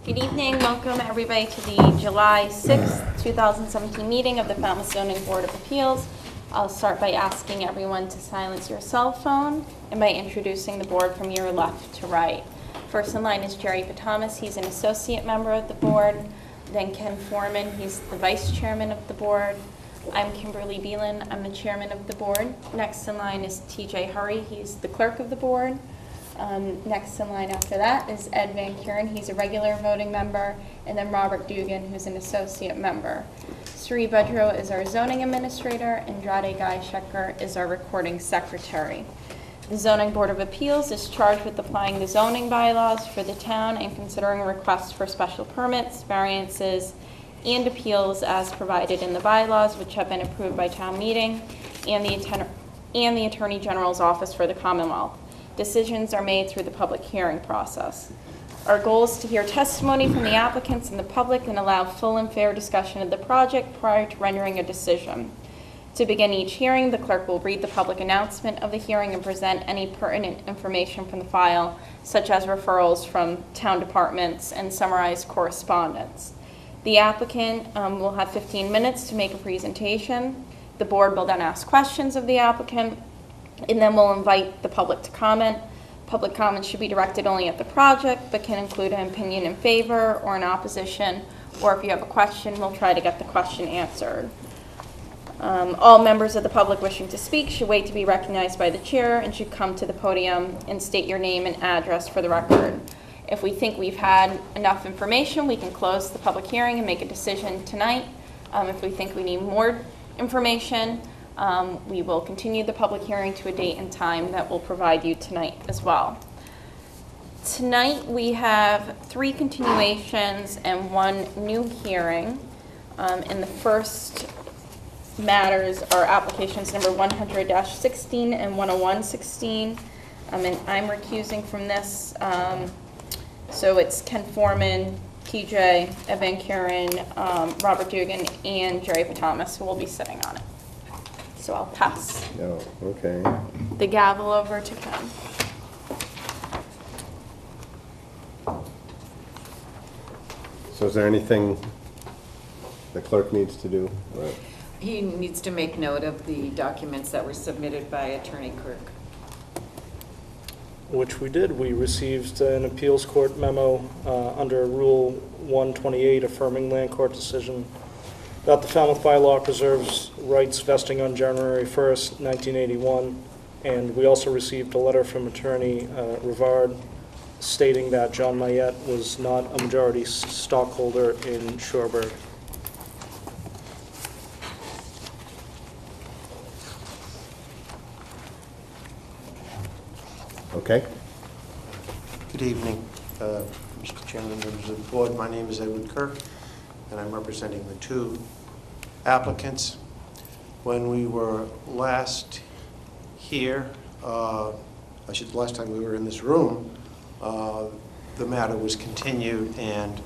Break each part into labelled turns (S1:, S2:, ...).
S1: Good evening. Welcome everybody to the July 6th, 2017 meeting of the Falmouth Zoning Board of Appeals. I'll start by asking everyone to silence your cell phone and by introducing the board from your left to right. First in line is Jerry Patamas. He's an associate member of the board. Then Ken Foreman. He's the vice chairman of the board. I'm Kimberly Beelan. I'm the chairman of the board. Next in line is TJ Hurry. He's the clerk of the board. Next in line after that is Ed Van Kuren. He's a regular voting member. And then Robert Dugan, who's an associate member. Sri Budro is our zoning administrator. And Andrade Guy Shecker is our recording secretary. The Zoning Board of Appeals is charged with applying the zoning bylaws for the town and considering requests for special permits, variances, and appeals as provided in the bylaws, which have been approved by town meeting and the Attorney General's Office for the Commonwealth. Decisions are made through the public hearing process. Our goal is to hear testimony from the applicants and the public and allow full and fair discussion of the project prior to rendering a decision. To begin each hearing, the clerk will read the public announcement of the hearing and present any pertinent information from the file, such as referrals from town departments and summarized correspondence. The applicant will have 15 minutes to make a presentation. The board will then ask questions of the applicant, and then we'll invite the public to comment. Public comment should be directed only at the project, but can include an opinion in favor or in opposition, or if you have a question, we'll try to get the question answered. All members of the public wishing to speak should wait to be recognized by the chair and should come to the podium and state your name and address for the record. If we think we've had enough information, we can close the public hearing and make a decision tonight. If we think we need more information, we will continue the public hearing to a date and time that we'll provide you tonight as well. Tonight we have 3 continuations and 1 new hearing. And the first matters are applications number 100-16 and 101-16. And I'm recusing from this. So it's Ken Foreman, TJ, Ed Van Kuren, Robert Dugan, and Jerry Patamas who will be sitting on it. So I'll pass the gavel over to Ken.
S2: So is there anything the clerk needs to do? Right.
S3: He needs to make note of the documents that were submitted by Attorney Kirk.
S4: Which we did. We received an appeals court memo under Rule 128 affirming land court decision that the Falmouth bylaw preserves rights vesting on January 1st, 1981. And we also received a letter from Attorney Rivard stating that John Mayette was not a majority stockholder in Shoreberg.
S2: Okay.
S5: Good evening, Mr. Chairman, members of the board. My name is Edward Kirk, and I'm representing the 2 applicants. When we were last here, last time we were in this room, the matter was continued, and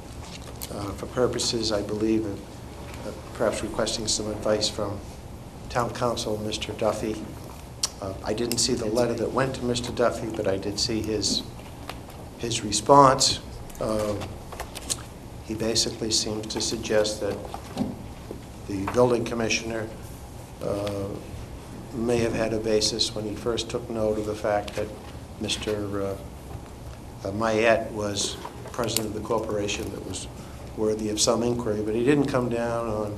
S5: for purposes, I believe, of perhaps requesting some advice from Town Council, Mr. Duffy. I didn't see the letter that went to Mr. Duffy, but I did see his response. He basically seems to suggest that the building commissioner may have had a basis when he first took note of the fact that Mr. Mayette was president of the corporation that was worthy of some inquiry, but he didn't come down on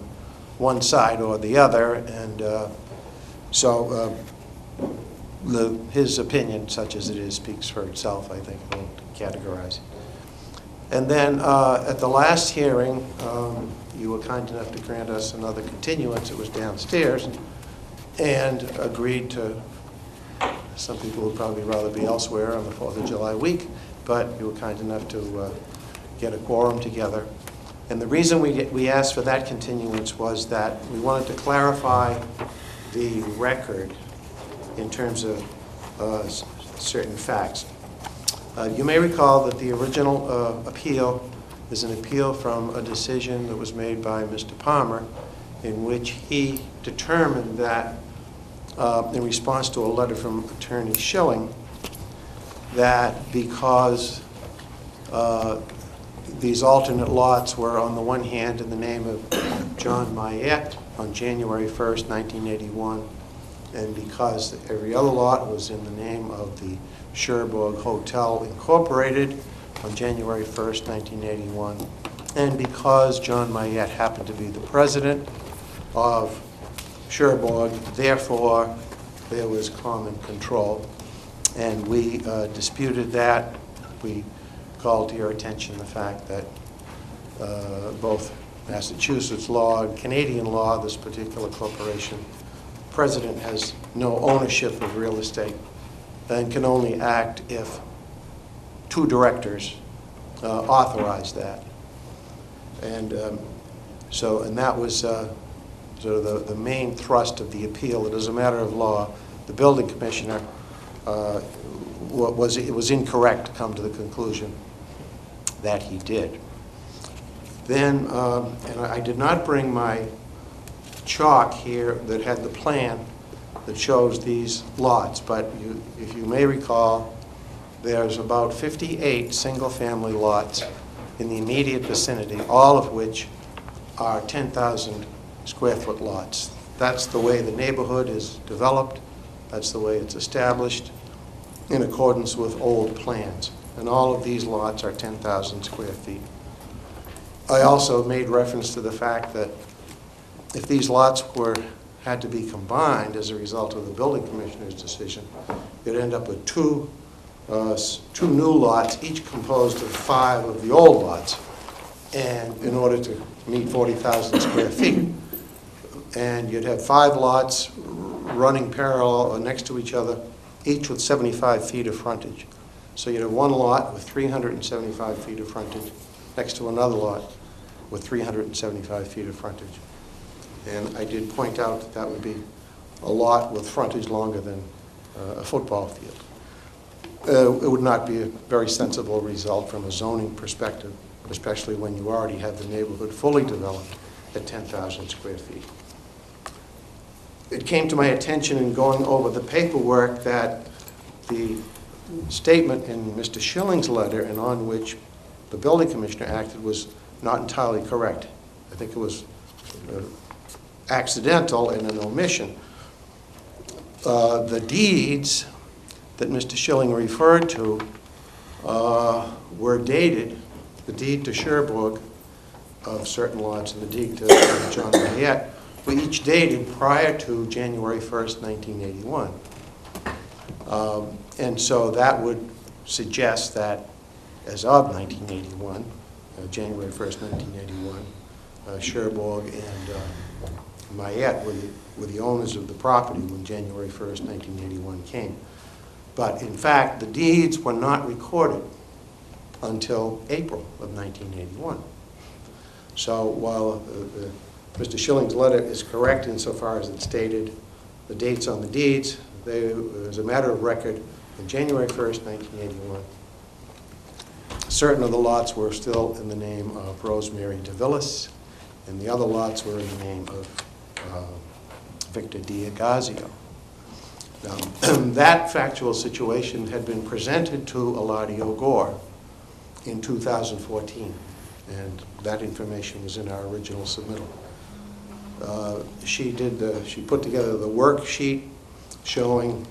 S5: one side or the other, and so his opinion, such as it is, speaks for itself, I think. I won't categorize it. And then at the last hearing, you were kind enough to grant us another continuance. It was downstairs, and agreed to, some people would probably rather be elsewhere on the 4th of July week, but you were kind enough to get a quorum together. And the reason we asked for that continuance was that we wanted to clarify the record in terms of certain facts. You may recall that the original appeal is an appeal from a decision that was made by Mr. Palmer, in which he determined that, in response to a letter from Attorney Schilling, that because These alternate lots were, on the one hand, in the name of John Mayette on January 1st, 1981, and because every other lot was in the name of the Cherbourg Hotel Incorporated on January 1st, 1981, and because John Mayette happened to be the president of Cherbourg, therefore, there was common control. And we disputed that. We called to your attention the fact that both Massachusetts law and Canadian law, this particular corporation, president has no ownership of real estate and can only act if two directors authorize that. And and that was sort of the main thrust of the appeal. That as a matter of law, the building commissioner it was incorrect to come to the conclusion that he did. Then, and I did not bring my chalk here that had the plan that shows these lots, but if you may recall, there's about 58 single-family lots in the immediate vicinity, all of which are 10,000 square foot lots. That's the way the neighborhood is developed. That's the way it's established in accordance with old plans. And all of these lots are 10,000 square feet. I also made reference to the fact that if these lots had to be combined as a result of the building commissioner's decision, you'd end up with two new lots, each composed of 5 of the old lots, and in order to meet 40,000 square feet. And you'd have 5 lots running parallel or next to each other, each with 75 feet of frontage. So you'd have one lot with 375 feet of frontage next to another lot with 375 feet of frontage. And I did point out that that would be a lot with frontage longer than a football field. It would not be a very sensible result from a zoning perspective, especially when you already have the neighborhood fully developed at 10,000 square feet. It came to my attention in going over the paperwork that the statement in Mr. Schilling's letter and on which the building commissioner acted was not entirely correct. I think it was accidental and an omission. The deeds that Mr. Schilling referred to were dated, the deed to Cherbourg of certain lots and the deed to John Mayette were each dated prior to January 1st, 1981. And so that would suggest that as of 1981, January 1st, 1981, Cherbourg and Mayette were the owners of the property when January 1st, 1981 came. But in fact, the deeds were not recorded until April of 1981. So while Mr. Schilling's letter is correct insofar as it stated the dates on the deeds, as a matter of record, on January 1st, 1981, certain of the lots were still in the name of Rosemary DeVillis, and the other lots were in the name of Victor Diagazio. Now, that factual situation had been presented to Eladio Gore in 2014, and that information was in our original submittal. She put together the worksheet showing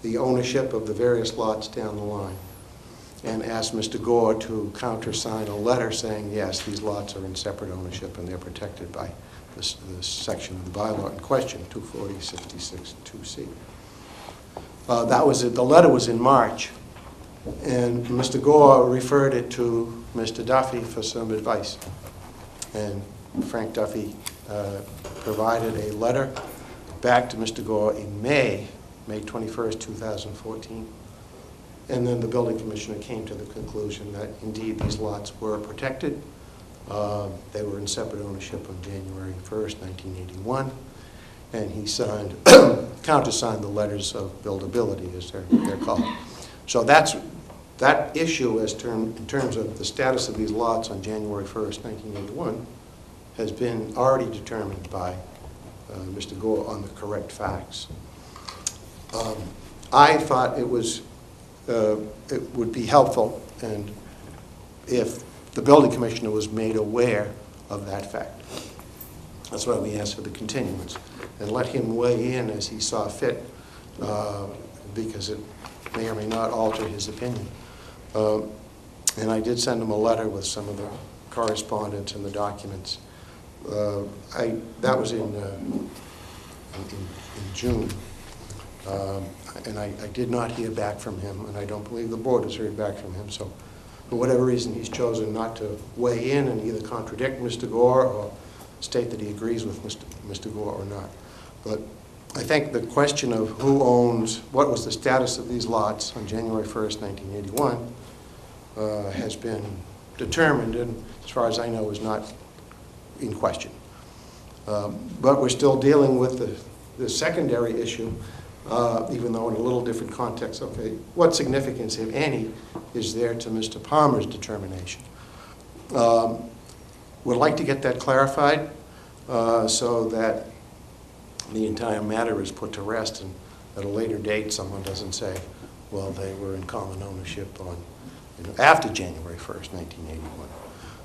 S5: the ownership of the various lots down the line and asked Mr. Gore to countersign a letter saying, yes, these lots are in separate ownership and they're protected by this section of the bylaw in question, 240-66-2C. The letter was in March, and Mr. Gore referred it to Mr. Duffy for some advice. And Frank Duffy provided a letter back to Mr. Gore in May 21st, 2014. And then the building commissioner came to the conclusion that indeed these lots were protected. They were in separate ownership on January 1st, 1981. And he countersigned the letters of buildability, as they're called. So that issue in terms of the status of these lots on January 1st, 1981 has been already determined by Mr. Gore on the correct facts. I thought it would be helpful, and if the building commissioner was made aware of that fact. That's why we asked for the continuance, and let him weigh in as he saw fit, because it may or may not alter his opinion. And I did send him a letter with some of the correspondence and the documents. That was in June. And I did not hear back from him, and I don't believe the board has heard back from him. So for whatever reason, he's chosen not to weigh in and either contradict Mr. Gore or state that he agrees with Mr. Gore or not. But I think the question of who owns, what was the status of these lots on January 1st, 1981, has been determined, and as far as I know, is not in question. But we're still dealing with the secondary issue, even though in a little different context. Okay, what significance, if any, is there to Mr. Palmer's determination? Would like to get that clarified so that the entire matter is put to rest, and at a later date someone doesn't say, well, they were in common ownership on, after January 1st, 1981.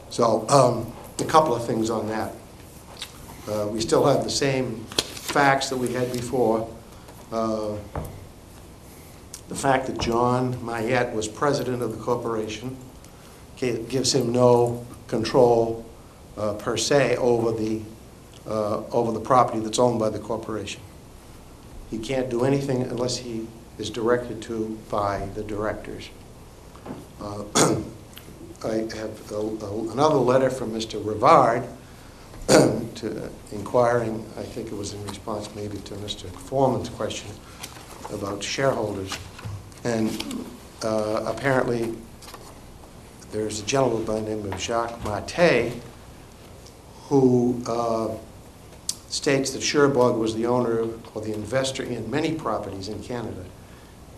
S5: So a couple of things on that. We still have the same facts that we had before. The fact that John Mayette was president of the corporation gives him no control per se over the property that's owned by the corporation. He can't do anything unless he is directed to by the directors. I have another letter from Mr. Rivard inquiring, I think it was in response maybe to Mr. Foreman's question about shareholders. And apparently there's a gentleman by the name of Jacques Maté who states that Cherbourg was the owner or the investor in many properties in Canada.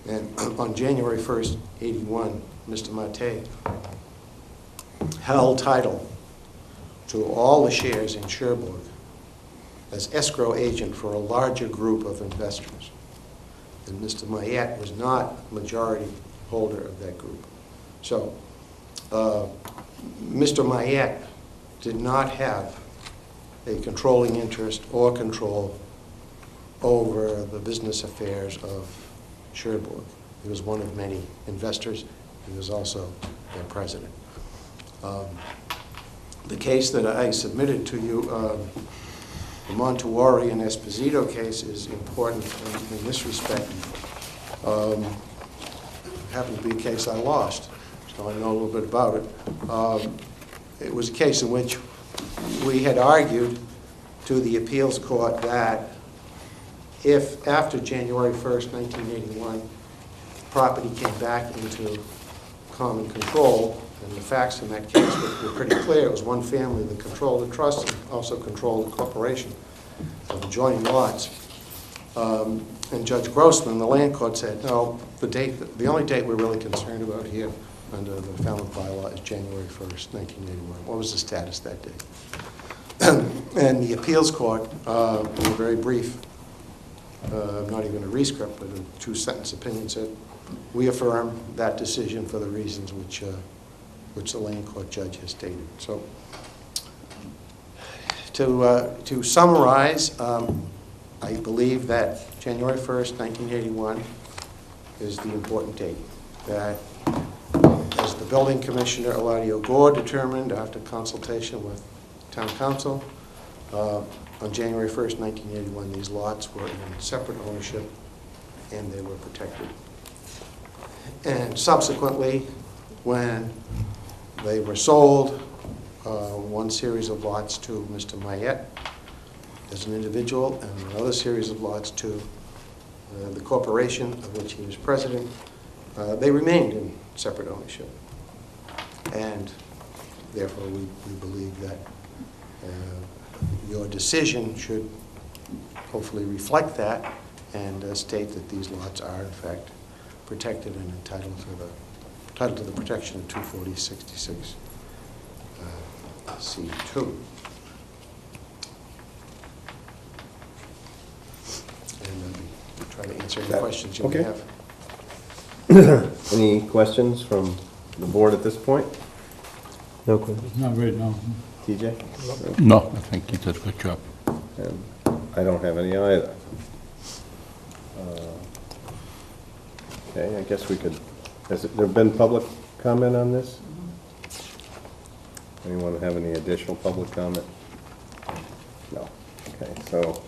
S5: And on January 1st, 81, Mr. Maté held title to all the shares in Cherbourg as escrow agent for a larger group of investors. And Mr. Mayette was not majority holder of that group. So Mr. Mayette did not have a controlling interest or control over the business affairs of Cherbourg. He was one of many investors. He was also their president. The case that I submitted to you, the Montuori and Esposito case, is important in this respect. Happened to be a case I lost, so I know a little bit about it. It was a case in which we had argued to the appeals court that if after January 1st, 1981, property came back into common control, and the facts in that case were pretty clear. It was one family that controlled the trust and also controlled the corporation of adjoining lots. And Judge Grossman, the land court, said, no, the only date we're really concerned about here under the Falmouth bylaw is January 1st, 1981. What was the status that day? And the appeals court, in a very brief, not even a rescript, but a two-sentence opinion, said, we affirm that decision for the reasons which the land court judge has stated. So to summarize, I believe that January 1st, 1981 is the important date. That, as the building commissioner, Eladio Gore, determined after consultation with town council, on January 1st, 1981, these lots were in separate ownership and they were protected. And subsequently, when they were sold, one series of lots to Mr. Mayette as an individual and another series of lots to the corporation of which he was president, they remained in separate ownership. And therefore, we believe that your decision should hopefully reflect that and state that these lots are in fact protected and entitled to the protection of 240-66 C2. And I'll try to answer any questions you may have.
S2: Any questions from the board at this point?
S6: No questions.
S7: Not right now.
S2: TJ?
S7: No, I think you did a good job.
S2: And I don't have any either. Okay, I guess we could, there been public comment on this? Anyone have any additional public comment? No. Okay, so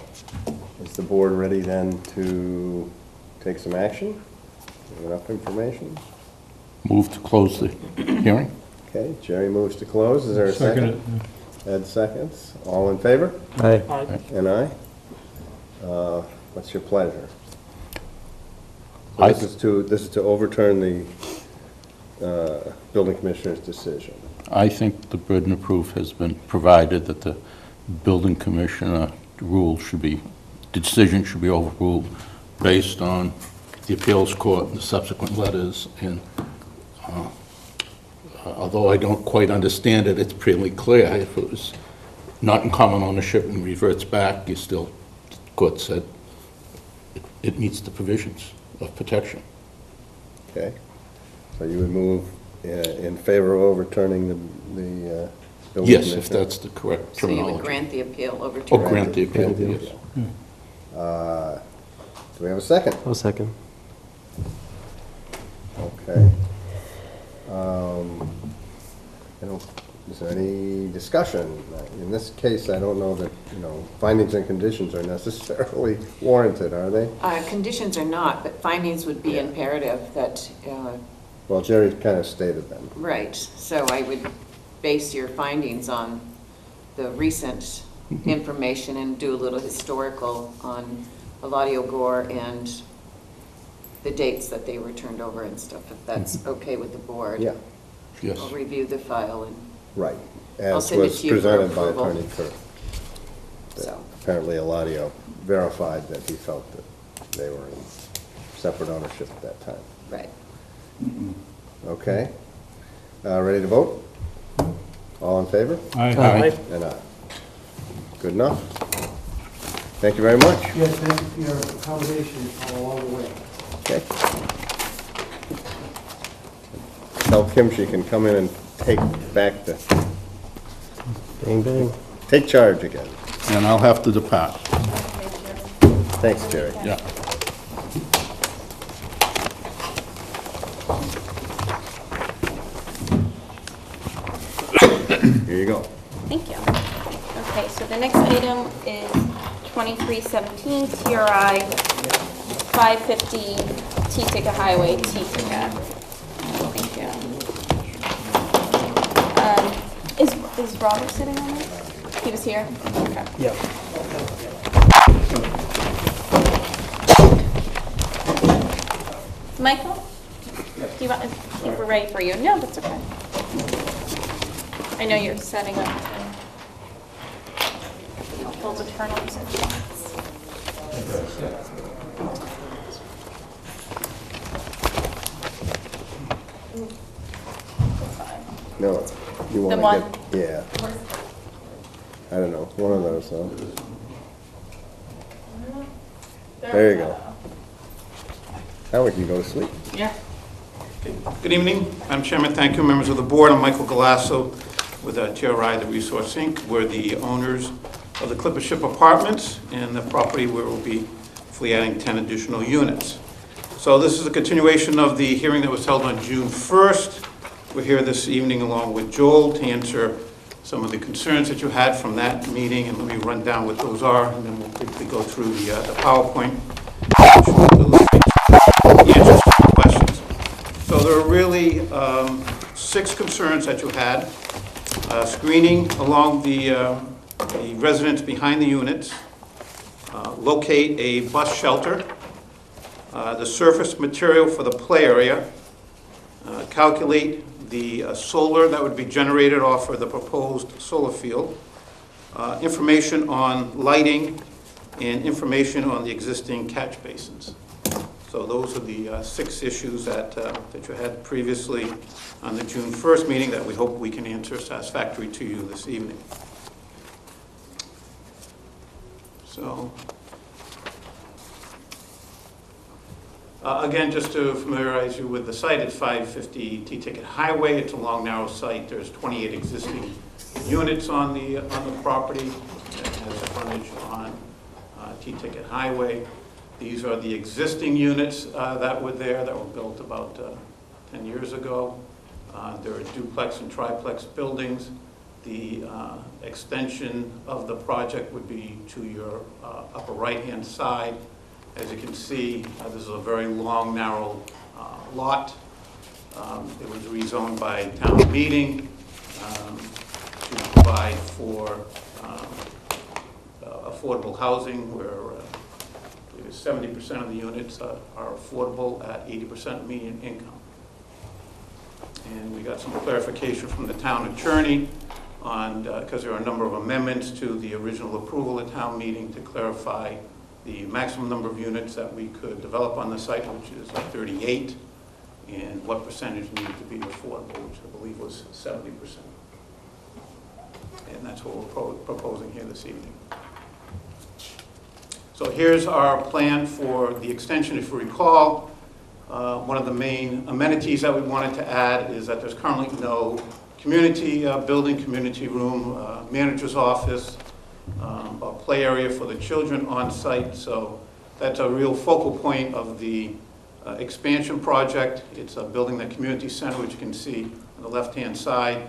S2: is the board ready then to take some action? Enough information?
S7: Move to close the hearing?
S2: Okay, Jerry moves to close. Is there a second? Ed seconds. All in favor?
S6: Aye.
S4: Aye.
S2: And aye? What's your pleasure? So
S7: I-
S2: this is to overturn the building commissioner's decision.
S7: I think the burden of proof has been provided that the building commissioner rule should be, the decision should be overruled based on the appeals court and the subsequent letters. And although I don't quite understand it, it's pretty clear. If it was not in common ownership and reverts back, you still, the court said, it meets the provisions of protection.
S2: Okay? So you would move in favor of overturning the building
S7: Yes,
S2: commissioner?
S7: if that's the correct
S3: So you
S7: terminology.
S3: would grant the appeal over to.
S7: Or grant the appeal,
S2: Grant the
S7: yes.
S2: appeal. Do we have a second?
S6: I'll second.
S2: Okay. Is there any discussion? In this case, I don't know that, findings and conditions are necessarily warranted, are they?
S3: Conditions are not, but findings would be imperative that,
S2: Well, Jerry kind of stated them.
S3: right. So I would base your findings on the recent information and do a little historical on Eladio Gore and the dates that they were turned over and stuff, if that's okay with the board.
S2: Yeah,
S7: Yes.
S3: I'll review the file and
S2: right.
S3: I'll
S2: As
S3: send it
S2: was
S3: to you for
S2: presented by
S3: approval.
S2: Attorney Kirk.
S3: so.
S2: Apparently Eladio verified that he felt that they were in separate ownership at that time.
S3: Right.
S2: Okay? Ready to vote? All in favor?
S7: Aye.
S2: And aye. Good enough? Thank you very much.
S8: Yes, thank you for your accommodation all along the way.
S2: Okay. Tell Kim she can come in and take back the,
S6: Bang, bang.
S2: take charge again.
S7: And I'll have to depart.
S2: Thanks, Jerry.
S7: Yeah.
S2: Here you go.
S1: Thank you. Okay, so the next item is 2317 TRI 550 T-Tica Highway, T-Tica. Thank you. Is Robert sitting on this? He was here? Okay.
S6: Yeah.
S1: Michael? Do you want, I think we're ready for you. No, that's okay. I know you're setting up full eternals and shots.
S2: No, you want to
S1: one?
S2: get, yeah. I don't know, one of those, though. There you go. Now we can go to sleep.
S1: Yeah.
S9: Good evening, Madam Chairman. Thank you, members of the board. I'm Michael Galasso with TRI, The Resource Inc. We're the owners of the Clipper Ship Apartments and the property where we'll be hopefully adding 10 additional units. So this is a continuation of the hearing that was held on June 1st. We're here this evening along with Joel to answer some of the concerns that you had from that meeting, and let me run down what those are, and then we'll quickly go through the PowerPoint. Answers to the questions. So there are really 6 concerns that you had. Screening along the residents behind the units, locate a bus shelter, the surface material for the play area, calculate the solar that would be generated off of the proposed solar field, information on lighting, and information on the existing catch basins. So those are the 6 issues that you had previously on the June 1st meeting that we hope we can answer satisfactorily to you this evening. So, Again, just to familiarize you with the site, it's 550 T-Ticket Highway. It's a long, narrow site. There's 28 existing units on the property. It has frontage on T-Ticket Highway. These are the existing units that were there, that were built about 10 years ago. There are duplex and triplex buildings. The extension of the project would be to your upper right-hand side. As you can see, this is a very long, narrow lot. It was rezoned by town meeting to provide for affordable housing, where 70% of the units are affordable at 80% median income. And we got some clarification from the town attorney on, because there are a number of amendments to the original approval at town meeting to clarify the maximum number of units that we could develop on the site, which is 38, and what percentage needed to be affordable, which I believe was 70%. And that's what we're proposing here this evening. So here's our plan for the extension. If you recall, one of the main amenities that we wanted to add is that there's currently no community building, community room, manager's office, a play area for the children on site. So that's a real focal point of the expansion project. It's building the community center, which you can see on the left-hand side.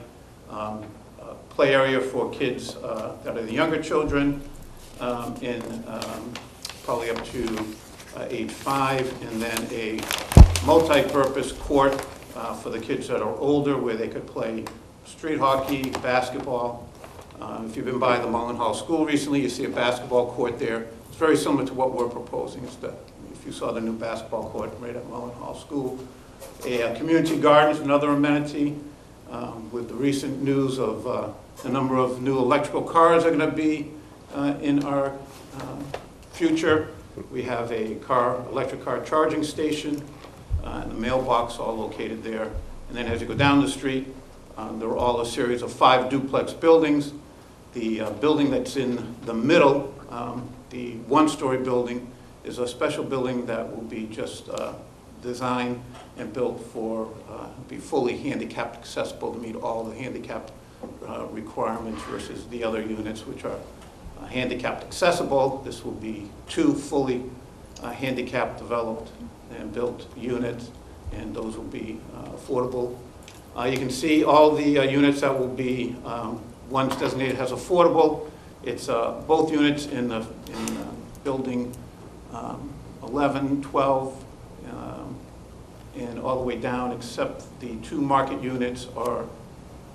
S9: A play area for kids that are the younger children, probably up to age 5, and then a multi-purpose court for the kids that are older, where they could play street hockey, basketball. If you've been by the Mullen Hall School recently, you see a basketball court there. It's very similar to what we're proposing. If you saw the new basketball court right at Mullen Hall School. A community garden is another amenity. With the recent news of the number of new electrical cars are going to be in our future, we have a electric car charging station and the mailbox all located there. And then as you go down the street, there are all a series of 5 duplex buildings. The building that's in the middle, the one-story building, is a special building that will be just designed and built for be fully handicapped accessible to meet all the handicapped requirements versus the other units, which are handicapped accessible. This will be 2 fully handicapped developed and built units, and those will be affordable. You can see all the units that will be one's designated as affordable. It's both units in building 11, 12, and all the way down, except the 2 market units are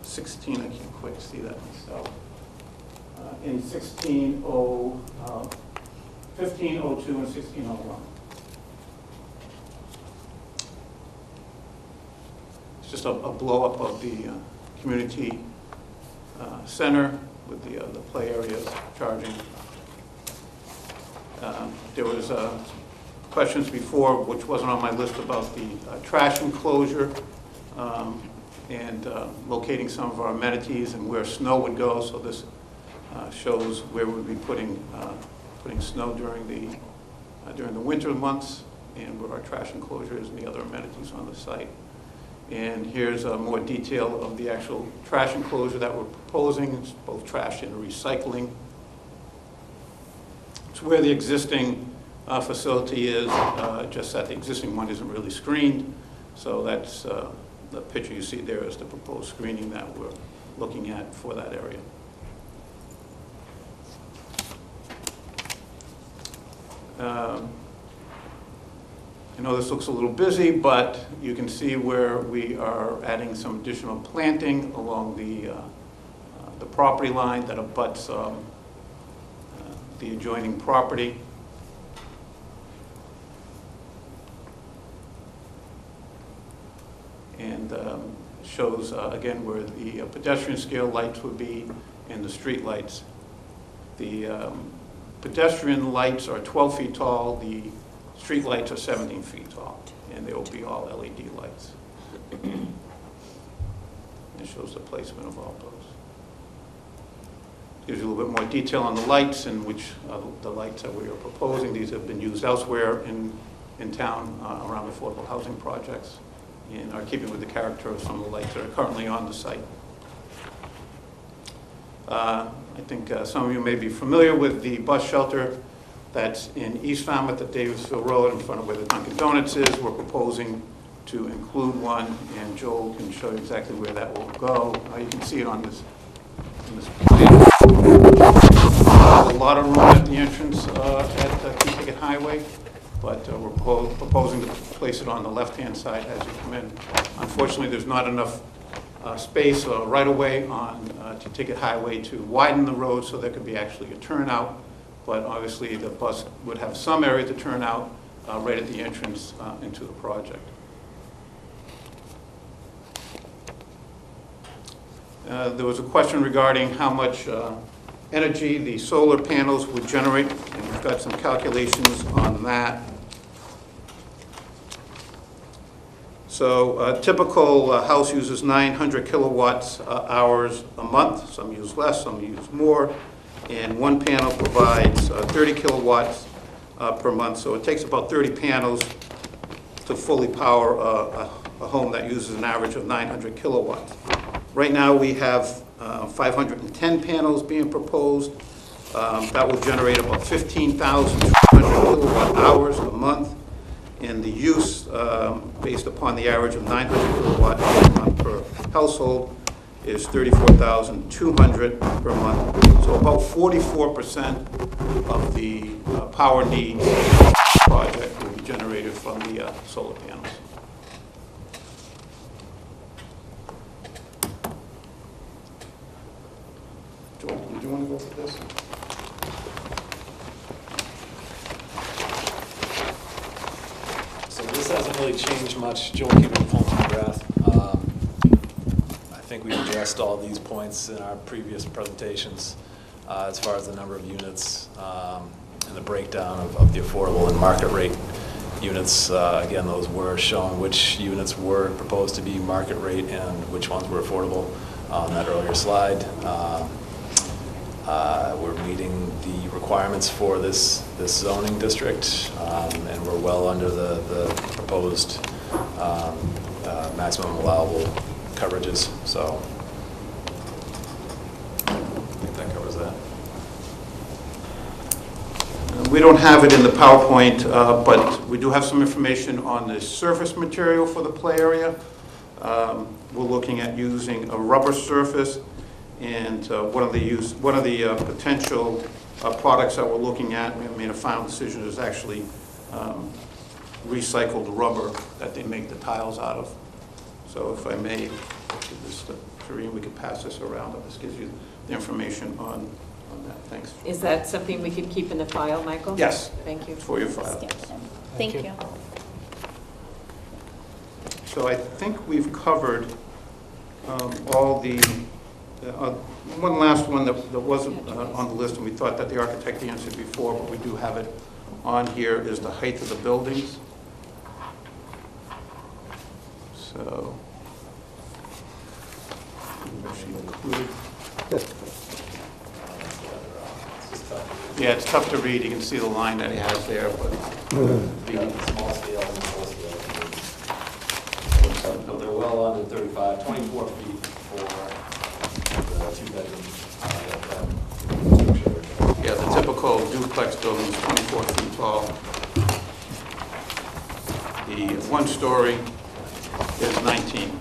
S9: 16. I can't quite see that myself. In 1502 and 1601. It's just a blow-up of the community center with the play areas, charging. There was questions before, which wasn't on my list, about the trash enclosure and locating some of our amenities and where snow would go. So this shows where we'll be putting snow during the winter months, and where our trash enclosure is and the other amenities on the site. And here's more detail of the actual trash enclosure that we're proposing. It's both trash and recycling. It's where the existing facility is, just that the existing one isn't really screened. So that's the picture you see there is the proposed screening that we're looking at for that area. I know this looks a little busy, but you can see where we are adding some additional planting along the property line that abuts the adjoining property. And shows, again, where the pedestrian scale lights would be and the street lights. The pedestrian lights are 12 feet tall, the street lights are 17 feet tall, and they will be all LED lights. It shows the placement of all those. Gives you a little bit more detail on the lights and which the lights that we are proposing. These have been used elsewhere in in town around affordable housing projects, and are keeping with the character of some of the lights that are currently on the site. I think some of you may be familiar with the bus shelter that's in East Falmouth at Davisville Road in front of where the Dunkin' Donuts is. We're proposing to include one, and Joel can show you exactly where that will go. You can see it on this plan. There's a lot of room at the entrance at Key Highway, but we're proposing to place it on the left-hand side as you come in. Unfortunately, there's not enough space right away on Ticket Highway to widen the road so there could be actually a turnout, but obviously the bus would have some area to turn out right at the entrance into the project. There was a question regarding how much energy the solar panels would generate, and we've got some calculations on that. So a typical house uses 900 kilowatts hours a month. Some use less, some use more. And one panel provides 30 kilowatts per month. So it takes about 30 panels to fully power a home that uses an average of 900 kilowatts. Right now we have 510 panels being proposed. That will generate about 15,200 kilowatt hours a month. And the use, based upon the average of 900 kilowatt hours a month per household, is 34,200 per month. So about 44% of the power needs of the project will be generated from the solar panels. Joel, did you want to go for this?
S10: So this hasn't really changed much. Joel Keegan with Holmes McGrath. I think we addressed all these points in our previous presentations as far as the number of units and the breakdown of the affordable and market rate units. Again, those were showing which units were proposed to be market rate and which ones were affordable on that earlier slide. We're meeting the requirements for this zoning district, and we're well under the proposed maximum allowable coverages. So I think that covers that.
S9: We don't have it in the PowerPoint, but we do have some information on the surface material for the play area. We're looking at using a rubber surface. And one of the potential products that we're looking at, we haven't made a final decision, is actually recycled rubber that they make the tiles out of. So if I may, give this to Shereen, we could pass this around. This gives you the information on that. Thanks.
S3: Is that something we could keep in the file, Michael?
S9: Yes.
S3: Thank you.
S9: For your file.
S1: Thank you.
S9: So I think we've covered all the. One last one that wasn't on the list, and we thought that the architect answered before, but we do have it on here, is the height of the buildings. So, yeah, it's tough to read. You can see the line that he has there, but
S10: Small scale and full scale. So they're well under 24 feet for the two-bedroom structure.
S9: yeah, the typical duplex building is 24 feet tall. The one-story is 19.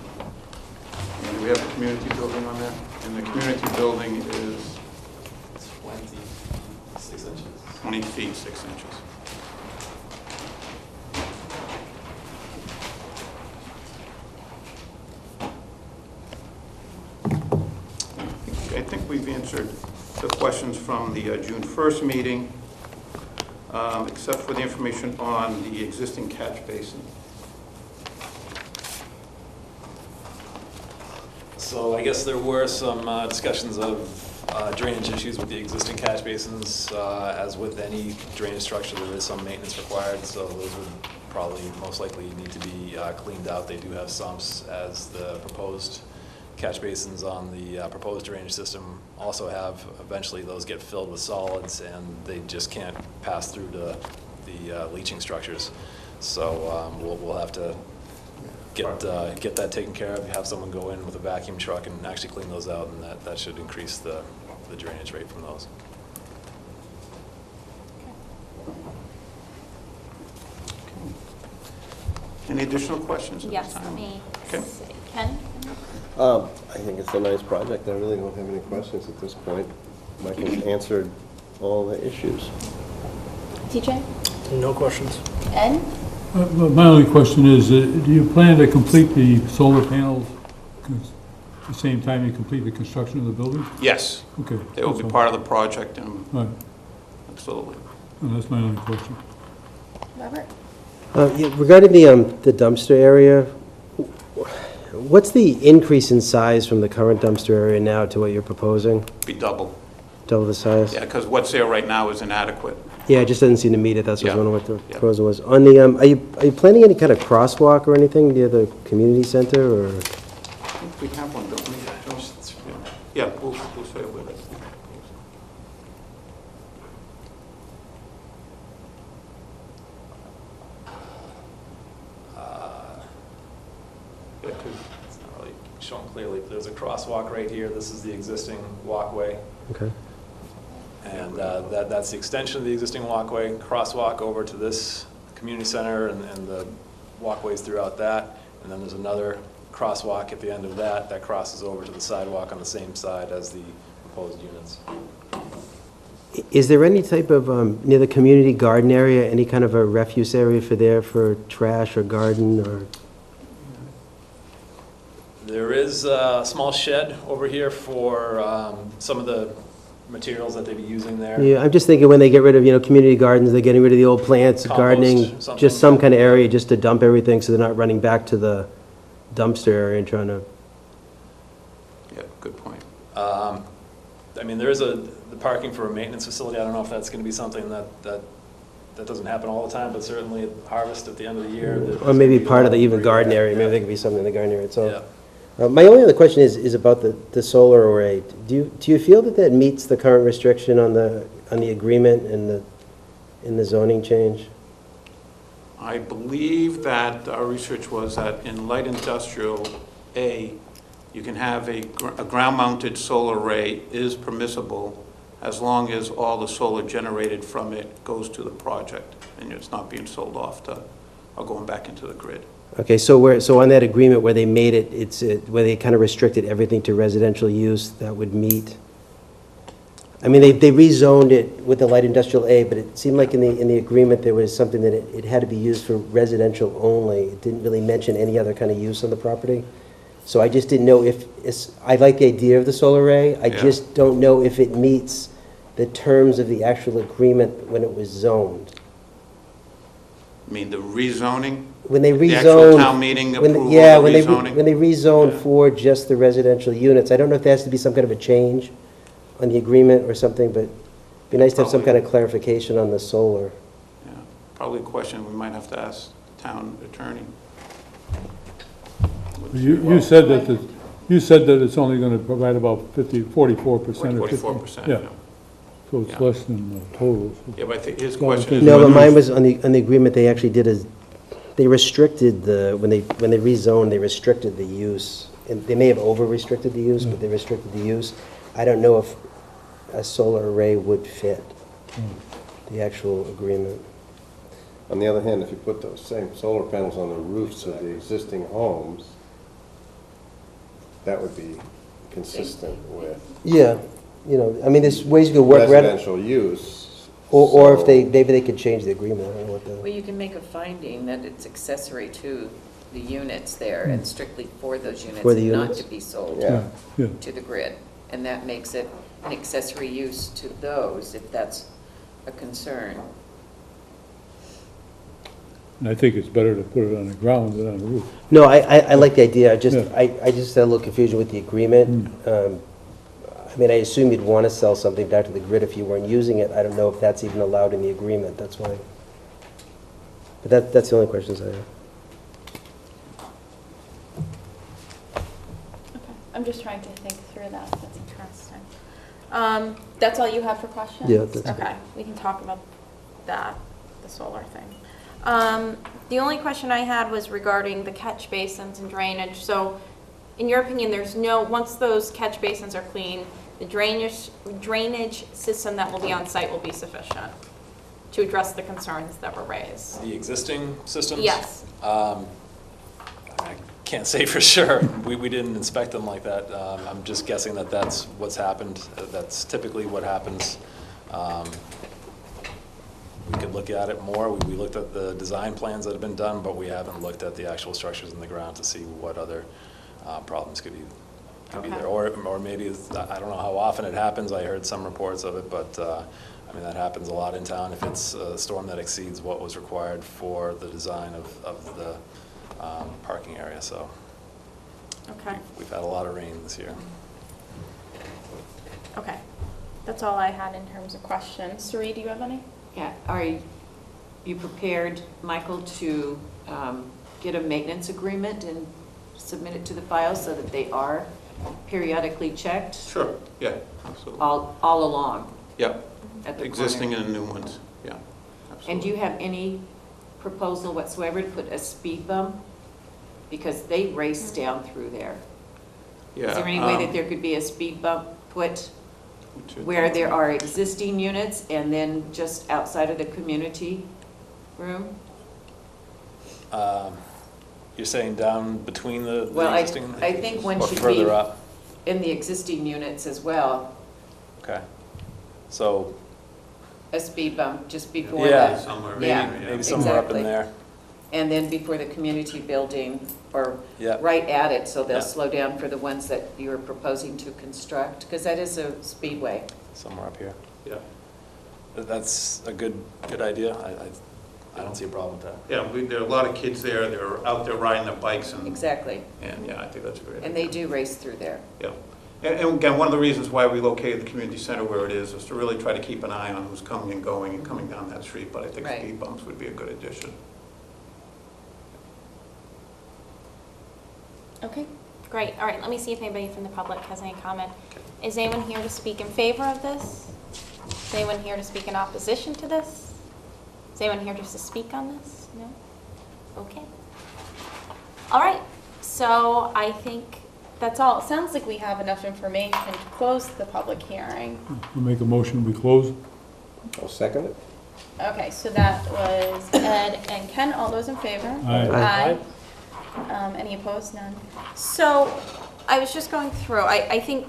S9: And we have the community building on there, and the community building is
S10: 26 inches.
S9: 20 feet, 6 inches. I think we've answered the questions from the June 1st meeting, except for the information on the existing catch basin.
S10: So I guess there were some discussions of drainage issues with the existing catch basins. As with any drainage structure, there is some maintenance required, so those would probably most likely need to be cleaned out. They do have sumps, as the proposed catch basins on the proposed drainage system also have. Eventually those get filled with solids and they just can't pass through to the leaching structures. So we'll have to get that taken care of, have someone go in with a vacuum truck and actually clean those out, and that should increase the drainage rate from those.
S9: Any additional questions at this
S1: Yes,
S9: time?
S1: let me
S9: Okay.
S1: see. Ken?
S2: I think it's a nice project. I really don't have any questions at this point. Michael's answered all the issues.
S1: TJ?
S4: No questions.
S1: Ed?
S11: My only question is, do you plan to complete the solar panels at the same time you complete the construction of the building?
S9: Yes,
S11: Okay.
S9: they will be part of the project, and
S11: Right,
S9: absolutely.
S11: and that's my only question.
S1: Robert?
S6: Yeah, regarding the dumpster area, what's the increase in size from the current dumpster area now to what you're proposing?
S9: Be double.
S6: Double the size?
S9: Yeah, because what's there right now is inadequate.
S6: Yeah, it just doesn't seem to meet it, that's what I was
S9: Yeah.
S6: wondering what the
S9: Yeah.
S6: proposal was. On the, are you planning any kind of crosswalk or anything near the community center, or?
S9: I think we have one, don't we? Yeah, we'll say it with it. Yeah, 'cause
S10: It's not really shown clearly. There's a crosswalk right here. This is the existing walkway.
S6: Okay.
S10: And that's the extension of the existing walkway, crosswalk over to this community center and the walkways throughout that. And then there's another crosswalk at the end of that crosses over to the sidewalk on the same side as the proposed units.
S6: Is there any type of, near the community garden area, any kind of a refuse area for trash or garden, or?
S10: There is a small shed over here for some of the materials that they'd be using there.
S6: Yeah, I'm just thinking when they get rid of, community gardens, they're getting rid of the old plants,
S10: Compost,
S6: gardening,
S10: something.
S6: just some kind of area just to dump everything, so they're not running back to the dumpster area and trying to,
S9: Yeah, good point.
S10: I mean, there is the parking for a maintenance facility. I don't know if that's going to be something that doesn't happen all the time, but certainly at harvest at the end of the year.
S6: or maybe part of the even garden area, maybe there could be something in the garden area itself.
S10: Yeah.
S6: My only other question is about the solar array. Do you feel that meets the current restriction on the agreement and in the zoning change?
S9: I believe that our research was that in light industrial A, you can have a ground-mounted solar array is permissible as long as all the solar generated from it goes to the project and it's not being sold off to, or going back into the grid.
S6: Okay, so on that agreement where they made it, where they kind of restricted everything to residential use, that would meet? I mean, they rezoned it with the light industrial A, but it seemed like in the agreement there was something that it had to be used for residential only. It didn't really mention any other kind of use on the property. So I just didn't know I like the idea of the solar array, I
S9: Yeah.
S6: just don't know if it meets the terms of the actual agreement when it was zoned.
S9: I mean, the rezoning,
S6: When they rezoned.
S9: the actual town meeting approval of the
S6: Yeah,
S9: rezoning?
S6: when they rezoned
S9: Yeah.
S6: for just the residential units, I don't know if there has to be some kind of a change on the agreement or something, but it'd be nice to have some kind of clarification on the solar.
S9: Yeah, probably a question we might have to ask the town attorney.
S11: You said that it's only going to provide about 44% or 50.
S9: 44%,
S11: Yeah,
S9: yeah.
S11: so it's
S9: Yeah.
S11: less than the total. so-
S9: Yeah, but I think his
S11: Well,
S9: question is.
S6: No, but
S11: whether
S6: mine
S11: it's-
S6: was, on the agreement, they actually they restricted when they rezoned, they restricted the use. And they may have over-restricted the use, but they restricted the use. I don't know if a solar array would fit the actual agreement.
S2: On the other hand, if you put those same solar panels on the roofs of the existing homes, that would be consistent with
S6: Yeah, I mean, there's ways you could work around it.
S2: residential use.
S6: Or if
S2: so-
S6: maybe they could change the agreement, I don't know what the.
S3: Well, you can make a finding that it's accessory to the units there and strictly for those units
S6: For the
S3: and not
S6: units?
S3: to be sold
S2: Yeah.
S11: Yeah,
S3: to the grid. And that makes it an accessory use to those, if that's a concern.
S11: and I think it's better to put it on the ground than on the roof.
S6: No, I like the idea,
S11: Yeah.
S6: I just had a little confusion with the agreement. I mean, I assume you'd want to sell something back to the grid if you weren't using it. I don't know if that's even allowed in the agreement, that's why. But that's the only questions I have.
S1: Okay, I'm just trying to think through that, that's interesting. That's all you have for questions?
S6: Yeah, that's good.
S1: Okay, we can talk about that, the solar thing. The only question I had was regarding the catch basins and drainage. So in your opinion, once those catch basins are clean, the drainage system that will be on site will be sufficient to address the concerns that were raised?
S10: The existing systems?
S1: Yes.
S10: I can't say for sure. We didn't inspect them like that. I'm just guessing that that's what's happened. That's typically what happens. We could look at it more. We looked at the design plans that have been done, but we haven't looked at the actual structures in the ground to see what other problems could be there. Or maybe, I don't know how often it happens. I heard some reports of it, but I mean, that happens a lot in town if it's a storm that exceeds what was required for the design of the parking area, so.
S1: Okay.
S10: We've had a lot of rain this year.
S1: Okay. That's all I had in terms of questions. Sari, do you have any?
S3: Yeah, are you prepared, Michael, to get a maintenance agreement and submit it to the file so that they are periodically checked
S9: Sure, yeah, absolutely.
S3: all along
S9: Yep,
S3: at the
S9: existing
S3: corner?
S9: and new ones, yeah, absolutely.
S3: And do you have any proposal whatsoever to put a speed bump? Because they race down through there.
S9: Yeah,
S3: Is there any way that there could be a speed bump put
S9: which would-
S3: where there are existing units and then just outside of the community room?
S10: You're saying down between the
S3: Well,
S10: existing?
S3: I think one
S10: or
S3: should be
S10: further up?
S3: in the existing units as well,
S10: Okay. So
S3: a speed bump just before
S10: Yeah.
S3: that.
S9: Somewhere,
S3: Yeah.
S10: maybe somewhere up
S3: exactly.
S10: in there.
S3: And then before the community building, or
S10: Yeah.
S3: right at it, so they'll
S10: Yeah.
S3: slow down for the ones that you're proposing to construct, because that is a speedway.
S10: Somewhere up here.
S9: yeah.
S10: That's a good idea. I don't see a problem with that.
S9: Yeah, there are a lot of kids there, they're out there riding their bikes and,
S3: Exactly.
S9: yeah, I think that's a great idea.
S3: And they do race through there.
S9: Yeah. And again, one of the reasons why we located the community center where it is to really try to keep an eye on who's coming and going and coming down that street, but I think
S3: Right.
S9: speed bumps would be a good addition.
S1: Okay, great. All right, let me see if anybody from the public has any comment. Is anyone here to speak in favor of this? Is anyone here to speak in opposition to this? Is anyone here just to speak on this? No? Okay. All right, so I think that's all. It sounds like we have enough information to close the public hearing.
S11: We'll make a motion, we close.
S2: I'll second it.
S1: Okay, so that was Ed and Ken. All those in favor?
S11: Aye.
S1: Aye. Any opposed? None. So I was just going through, I think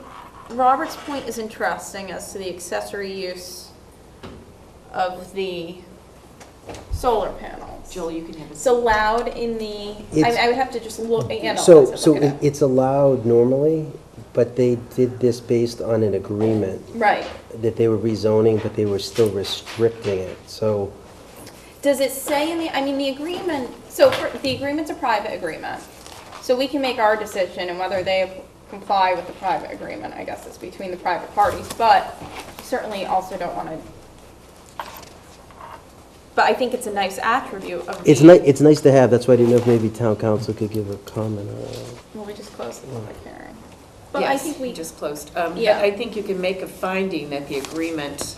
S1: Robert's point is interesting as to the accessory use of the solar panels.
S3: Joel, you can have a.
S1: It's allowed in the,
S6: It's-
S1: I would have to just look, analyze
S6: So,
S1: it,
S6: so
S1: look at it.
S6: it's allowed normally, but they did this based on an agreement
S1: Right.
S6: that they were rezoning, but they were still restricting it, so.
S1: Does it say in the, I mean, the agreement, so the agreement's a private agreement. So we can make our decision and whether they comply with the private agreement, I guess it's between the private parties, but certainly also don't want to. But I think it's a nice attribute of the.
S6: It's nice to have, that's why I didn't know if maybe town council could give a comment on it.
S1: Well, we just closed the public hearing. But I
S3: Yes,
S1: think we,
S3: just closed.
S1: Yeah.
S3: But I think you can make a finding that the agreement,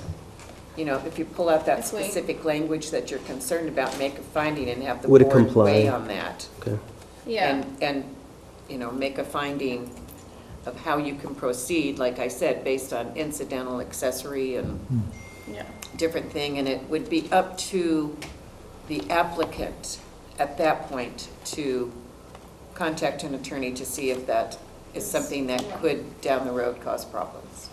S3: you know, if you pull out that
S1: If we-
S3: specific language that you're concerned about, make a finding and have the
S6: Would it
S3: board
S6: comply?
S3: weigh on that.
S6: Okay.
S1: yeah,
S3: And, you know, make a finding of how you can proceed, like I said, based on incidental, accessory, and
S1: yeah.
S3: different thing, and it would be up to the applicant at that point to contact an attorney to see if that is something that
S1: Yeah.
S3: could, down the road, cause problems.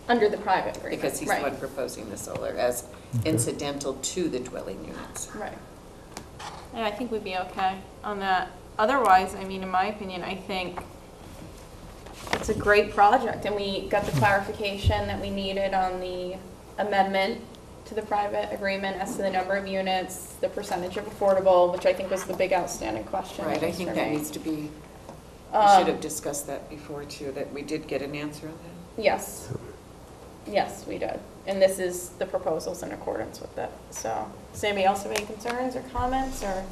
S1: Under the private agreement.
S3: Because he's the
S1: Right.
S3: one proposing the solar as incidental to the dwelling units.
S1: Right. Yeah, I think we'd be okay on that. Otherwise, I mean, in my opinion, I think it's a great project, and we got the clarification that we needed on the amendment to the private agreement as to the number of units, the percentage of affordable, which I think was the big outstanding question.
S3: Right, I
S1: just
S3: think
S1: for
S3: that
S1: me.
S3: needs to be, we
S1: Um,
S3: should have discussed that before too, that we did get an answer on that.
S1: Yes. Yes, we did. And this is the proposals in accordance with that. So, does anybody else have any concerns or comments, or?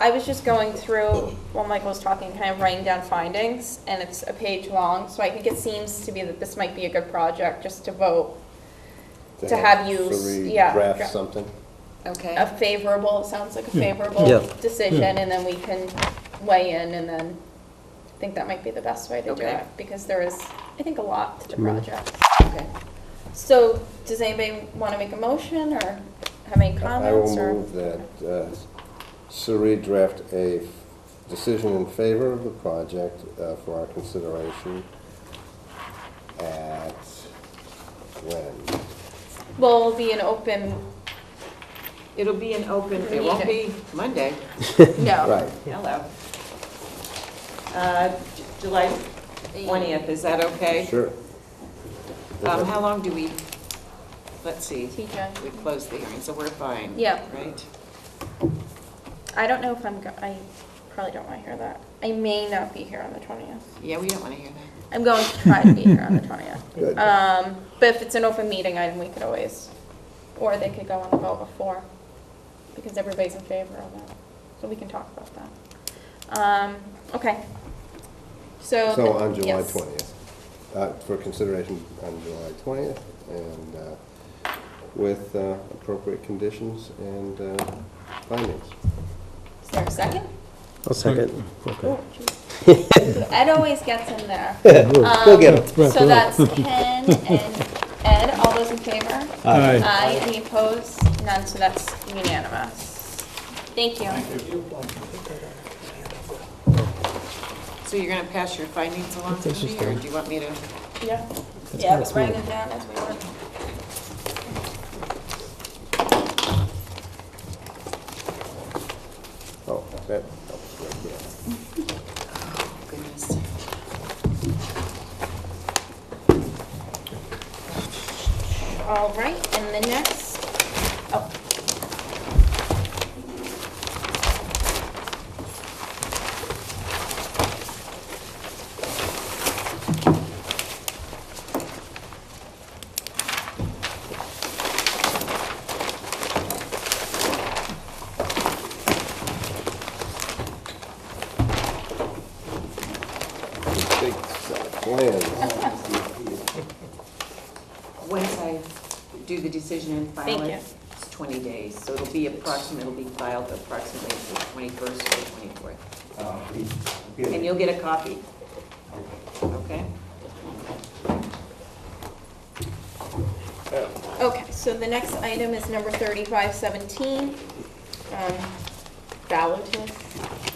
S1: I was just going through, while Michael was talking, kind of writing down findings, and it's a page long, so I think it seems to be that this might be a good project just to vote. To have use-
S2: Should we
S1: yeah,
S2: draft
S1: dra-
S2: something?
S3: Okay.
S1: a favorable, sounds like a favorable
S6: Yeah.
S1: decision, and then we can weigh in, and then I think that might be the best way to do
S3: Okay.
S1: it, because there is, I think, a lot to the project.
S3: Okay.
S1: So, does anybody want to make a motion, or have any
S2: I
S1: comments,
S2: will
S1: or?
S2: move that Suri draft a decision in favor of the project for our consideration at when?
S1: Well, it'll be an open,
S3: It'll be an open, it won't be Monday.
S1: no.
S2: Right.
S3: Hello. July 20th, is that okay?
S2: Sure.
S3: How long do we, let's see,
S1: TJ.
S3: we close the hearing, so we're fine.
S1: Yeah.
S3: Right?
S1: I don't know if I probably don't want to hear that. I may not be here on the 20th.
S3: Yeah, we don't want to hear that.
S1: I'm going to try to be here on the 20th.
S2: Good.
S1: But if it's an open meeting item, we could always, or they could go on the vote before, because everybody's in favor of it. So we can talk about that. Okay. So.
S2: So on July
S1: yes.
S2: 20th, for consideration on July 20th, and with appropriate conditions and findings.
S1: Is there a second?
S6: I'll second. Okay.
S1: Oh, geez. Ed always gets in there.
S6: We'll get him.
S1: So that's Ken and Ed, all those in favor?
S11: Aye.
S1: Aye. Any opposed? None, so that's unanimous. Thank you.
S3: So you're going to pass your findings along to me, or do you want me to?
S1: Yeah.
S6: That's
S1: Yeah,
S6: kinda
S1: but write
S6: smooth.
S1: them down as we work.
S2: Oh, that helps right there.
S3: Goodness.
S1: All right, and the next, oh.
S2: Big set of plans.
S3: Once I do the decision and file
S1: Thank
S3: it,
S1: you.
S3: it's 20 days. So it'll be filed approximately the 21st or 24th. And you'll get a copy. Okay?
S1: Okay, so the next item is number 3517, Balutis.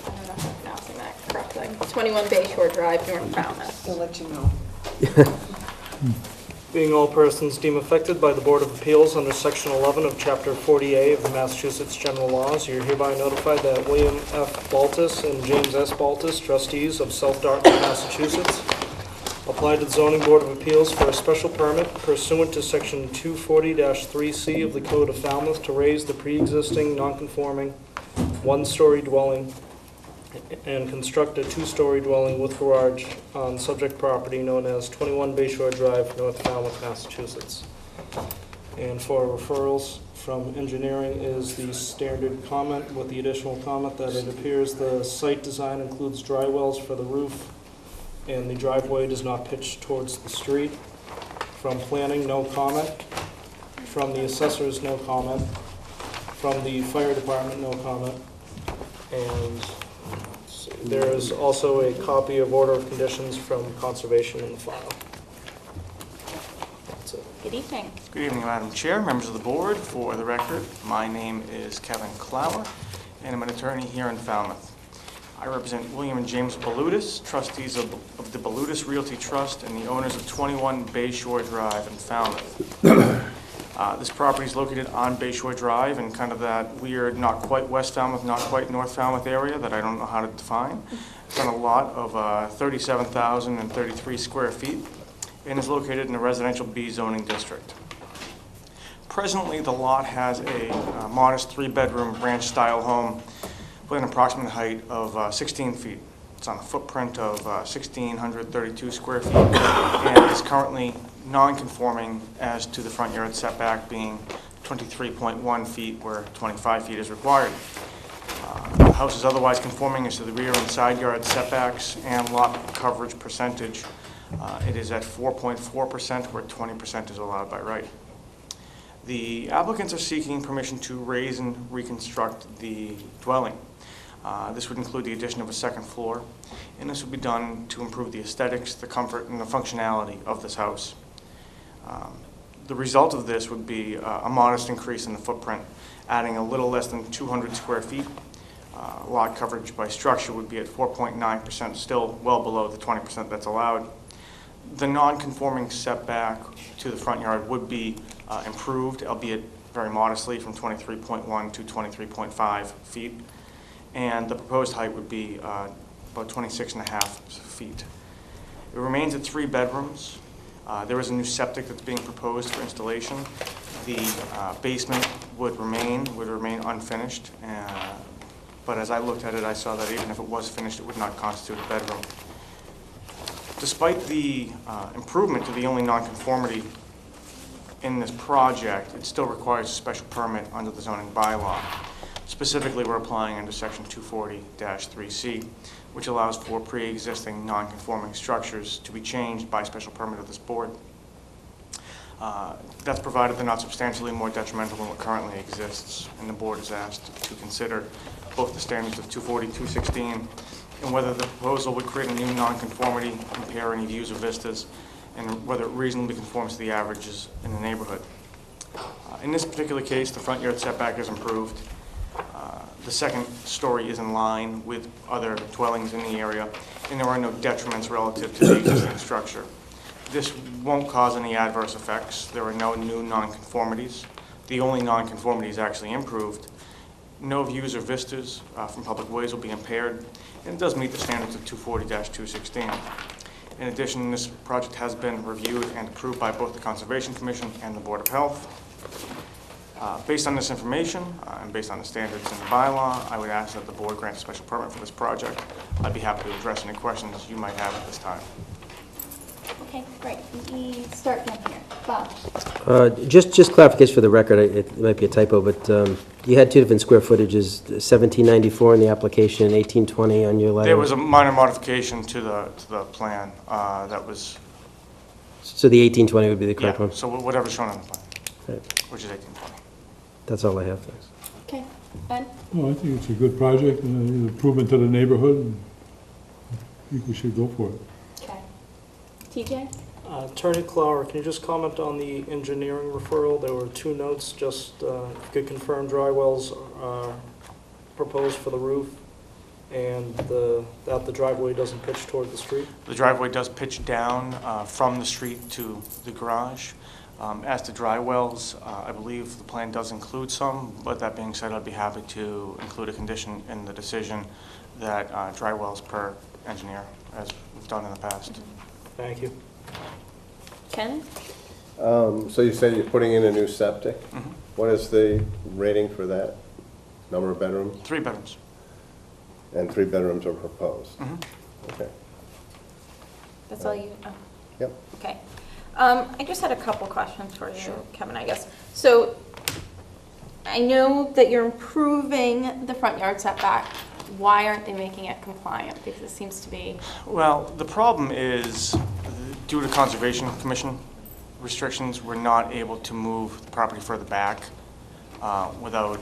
S1: I don't know if I'm pronouncing that correctly. 21 Bay Shore Drive, North Falmouth.
S3: I'll let you know.
S4: Being all persons deemed affected by the Board of Appeals under Section 11 of Chapter 40A of the Massachusetts General Laws, you're hereby notified that William F. Baltus and James S. Baltus, trustees of South Dartmouth, Massachusetts, applied to the Zoning Board of Appeals for a special permit pursuant to Section 240-3C of the Code of Falmouth to raise the pre-existing non-conforming one-story dwelling and construct a two-story dwelling with garage on subject property known as 21 Bayshore Drive, North Falmouth, Massachusetts. And for referrals from engineering is the standard comment with the additional comment that it appears the site design includes dry wells for the roof and the driveway does not pitch towards the street. From planning, no comment. From the assessors, no comment. From the fire department, no comment. And there is also a copy of order of conditions from conservation in the file. That's it.
S1: Good evening.
S12: Good evening, Madam Chair, members of the board. For the record, my name is Kevin Clower, and I'm an attorney here in Falmouth. I represent William and James Balutis, trustees of the Balutis Realty Trust and the owners of 21 Bayshore Drive in Falmouth. This property is located on Bayshore Drive in kind of that weird, not quite West Falmouth, not quite North Falmouth area that I don't know how to define. It's on a lot of 37,033 square feet and is located in a residential B zoning district. Presently, the lot has a modest three-bedroom ranch-style home with an approximate height of 16 feet. It's on a footprint of 1,632 square feet and is currently non-conforming as to the front yard setback being 23.1 feet where 25 feet is required. The house is otherwise conforming as to the rear and side yard setbacks and lot coverage percentage. It is at 4.4% where 20% is allowed by right. The applicants are seeking permission to raise and reconstruct the dwelling. This would include the addition of a second floor, and this would be done to improve the aesthetics, the comfort, and the functionality of this house. The result of this would be a modest increase in the footprint, adding a little less than 200 square feet. Lot coverage by structure would be at 4.9%, still well below the 20% that's allowed. The non-conforming setback to the front yard would be improved, albeit very modestly, from 23.1 to 23.5 feet. And the proposed height would be about 26.5 feet. It remains at 3 bedrooms. There is a new septic that's being proposed for installation. The basement would remain unfinished, but as I looked at it, I saw that even if it was finished, it would not constitute a bedroom. Despite the improvement to the only nonconformity in this project, it still requires a special permit under the zoning bylaw. Specifically, we're applying under section 240-3C, which allows for pre-existing non-conforming structures to be changed by special permit of this board. That's provided they're not substantially more detrimental than what currently exists, and the board is asked to consider both the standards of 240-216 and whether the proposal would create a new non-conformity, impair any views or vistas, and whether it reasonably conforms to the averages in the neighborhood. In this particular case, the front yard setback is improved. The second story is in line with other dwellings in the area, and there are no detriments relative to the existing structure. This won't cause any adverse effects. There are no new nonconformities. The only nonconformity is actually improved. No views or vistas from public ways will be impaired, and it does meet the standards of 240-216. In addition, this project has been reviewed and approved by both the Conservation Commission and the Board of Health. Based on this information and based on the standards in the bylaw, I would ask that the board grant a special permit for this project. I'd be happy to address any questions you might have at this time.
S1: Okay, great. We start down here. Bob?
S6: Just clarification for the record, it might be a typo, but you had 2 different square footages, 1794 in the application and 1820 on your letter.
S12: There was a minor modification to the plan that was...
S6: So the 1820 would be the correct
S12: Yeah,
S6: one?
S12: so whatever's shown on the plan,
S6: Right.
S12: which is 1820.
S6: That's all I have, thanks.
S1: Okay. Ben?
S11: Well, I think it's a good project, and an improvement to the neighborhood, and I think we should go for it.
S1: Okay. TJ?
S4: Attorney Clower, can you just comment on the engineering referral? There were 2 notes, just if you could confirm dry wells are proposed for the roof, and that the driveway doesn't pitch toward the street.
S12: The driveway does pitch down from the street to the garage. As to dry wells, I believe the plan does include some, but that being said, I'd be happy to include a condition in the decision that dry wells per engineer, as we've done in the past.
S4: Thank you.
S1: Ken?
S2: So you say you're putting in a new septic?
S12: Mhm.
S2: What is the rating for that? Number of bedrooms?
S12: 3 bedrooms.
S2: And 3 bedrooms are proposed?
S12: Mhm.
S2: Okay.
S1: That's all you? Oh.
S2: Yep.
S1: Okay. I just had a couple questions for you, Kevin, I guess. So I know that you're improving the front yard setback. Why aren't they making it compliant? Because it seems to be...
S12: Well, the problem is, due to Conservation Commission restrictions, we're not able to move the property further back without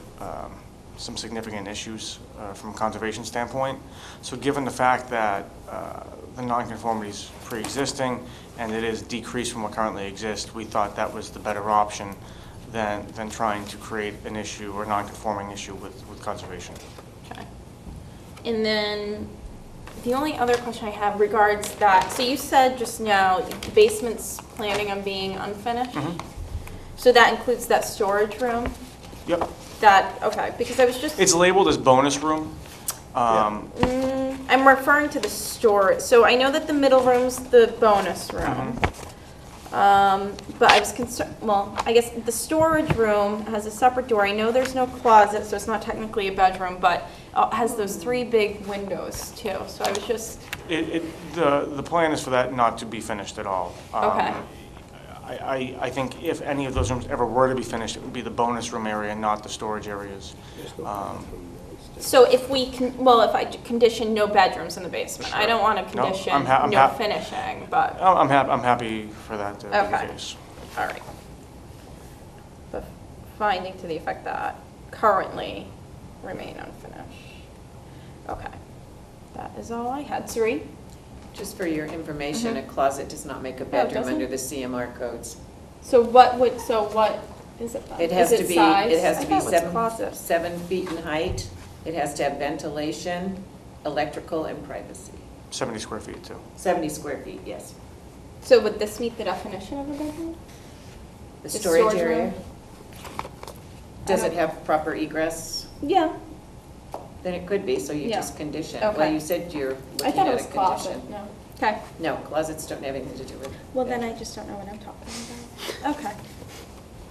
S12: some significant issues from a conservation standpoint. So given the fact that the nonconformity is pre-existing and it is decreased from what currently exists, we thought that was the better option than trying to create an issue or non-conforming issue with conservation.
S1: Okay. And then the only other question I have regards that, so you said just now the basement's planning on being unfinished?
S12: Mhm.
S1: So that includes that storage room?
S12: Yep.
S1: Okay, because I was just...
S12: It's labeled as bonus room.
S1: I'm referring to the storage. So I know that the middle room's the bonus room. But I was concerned, well, I guess the storage room has a separate door. I know there's no closet, so it's not technically a bedroom, but it has those 3 big windows too. So I was just...
S12: The plan is for that not to be finished at all.
S1: Okay.
S12: I think if any of those rooms ever were to be finished, it would be the bonus room area, not the storage areas.
S1: So if we can, well, if I condition no bedrooms in the basement, I don't want to
S12: No,
S1: condition
S12: I'm
S1: no finishing, but,
S12: I'm happy for that to be the
S1: Okay.
S12: case.
S1: all right. But finding to the effect that currently remain unfinished. Okay. That is all I had. Suri?
S3: Just for your information, a closet does not make a
S1: it
S3: bedroom
S1: doesn't?
S3: under the CMR codes.
S1: So what is it then?
S3: It has
S1: Is
S3: to be,
S1: size?
S3: it has
S1: I
S3: to be
S1: thought it was closet.
S3: 7 feet in height. It has to have ventilation, electrical, and privacy.
S12: 70 square feet, too.
S3: 70 square feet, yes.
S1: So would this meet the definition of a bedroom?
S3: The
S1: The
S3: storage
S1: storage
S3: area.
S1: room?
S3: Does
S1: I
S3: it
S1: don't-
S3: have proper egress?
S1: Yeah.
S3: Then it could be, so you
S1: Yeah.
S3: just condition.
S1: Okay.
S3: Well, you said you're
S1: I
S3: looking
S1: thought
S3: at
S1: it
S3: a
S1: was closet.
S3: condition.
S1: No. Okay.
S3: No, closets don't have anything to do with it.
S1: Well, then I just don't know what I'm talking about. Okay.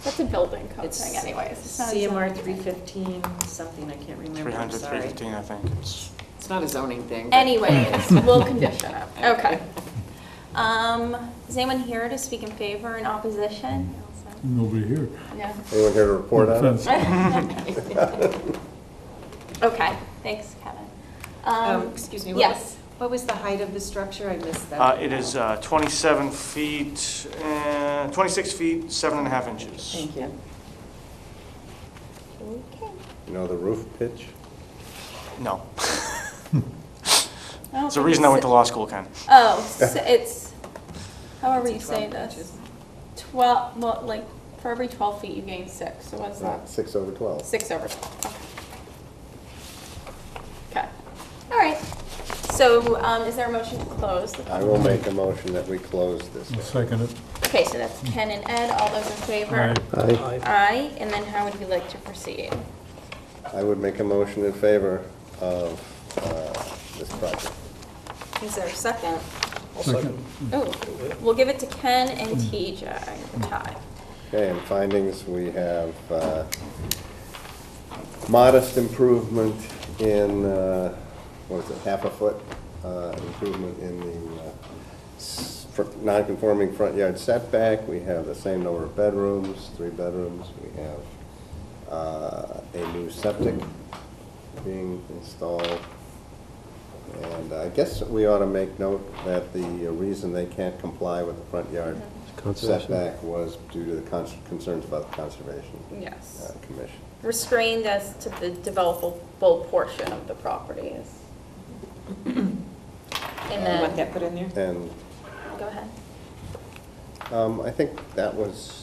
S1: That's a building code
S3: It's
S1: thing anyways. It's not a
S3: CMR
S1: zoning thing.
S3: 315, something, I can't remember, I'm
S12: 300,
S3: sorry.
S12: 315, I think. It's
S3: It's not a zoning thing. but-
S1: Anyways, we'll condition it. Okay. Is anyone here to speak in favor or in opposition?
S11: Nobody here.
S1: No.
S2: Anyone here to report on it?
S11: Fence.
S1: Okay, thanks, Kevin.
S3: Excuse me.
S1: Yes.
S3: What was the height of the structure? I missed that.
S12: It is 27 feet, 26 feet, 7.5 inches.
S3: Thank you.
S1: Okay.
S2: You know the roof pitch?
S12: No.
S1: I don't
S12: It's the
S1: think
S12: reason I
S1: it's-
S12: went to law school, Ken.
S1: Oh, it's, however you
S3: It's
S1: say
S3: 12
S1: this.
S3: inches.
S1: 12, well, like, for every 12 feet you gain 6, so what's that?
S2: 6 over 12.
S1: 6 over 12, okay. Okay, all right. So, is there a motion to close?
S2: I will make a motion that we close this.
S11: I'll second it.
S1: Okay, so that's Ken and Ed, all those in favor?
S11: Aye.
S6: Aye.
S1: Aye, and then how would you like to proceed?
S2: I would make a motion in favor of this project.
S1: Is there a second?
S11: Second.
S1: Oh, we'll give it to Ken and TJ, the tie.
S2: Okay, and findings, we have modest improvement in, what is it, half a foot improvement in the non-conforming front yard setback. We have the same number of bedrooms, 3 bedrooms. We have a new septic being installed. And I guess we ought to make note that the reason they can't comply with the front yard
S6: Conservation.
S2: setback was due to the concerns about the Conservation
S1: Yes.
S2: Commission.
S1: Restrained as to the developable portion of the properties. And
S3: You want
S1: then,
S3: that put in there?
S2: And
S1: go ahead.
S2: I think that was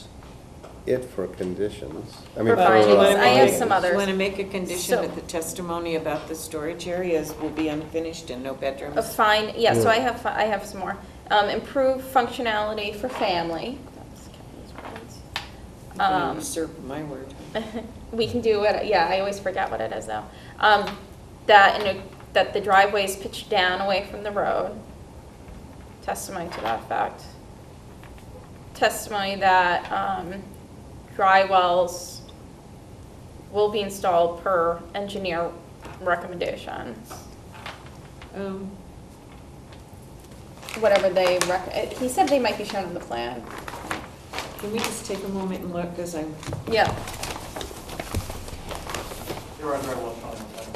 S2: it for conditions. I
S1: For
S2: mean,
S1: findings.
S3: Do you wanna
S1: I have
S3: make-
S1: some
S3: Do
S1: others.
S3: you want to make a condition
S1: So-
S3: that the testimony about the storage areas will be unfinished and no
S1: A
S3: bedrooms?
S1: fine, yeah, so I have some more. Improve functionality for family. That's Kevin's words.
S3: I'm gonna usurp my word.
S1: We can do it, yeah, I always forget what it is though. That the driveway is pitched down away from the road. Testimony to that fact. Testimony that dry wells will be installed per engineer recommendations. Whatever they he said they might be shown on the plan.
S3: Can we just take a moment and look, because I'm,
S1: Yeah.
S12: There are dry wells on the plan.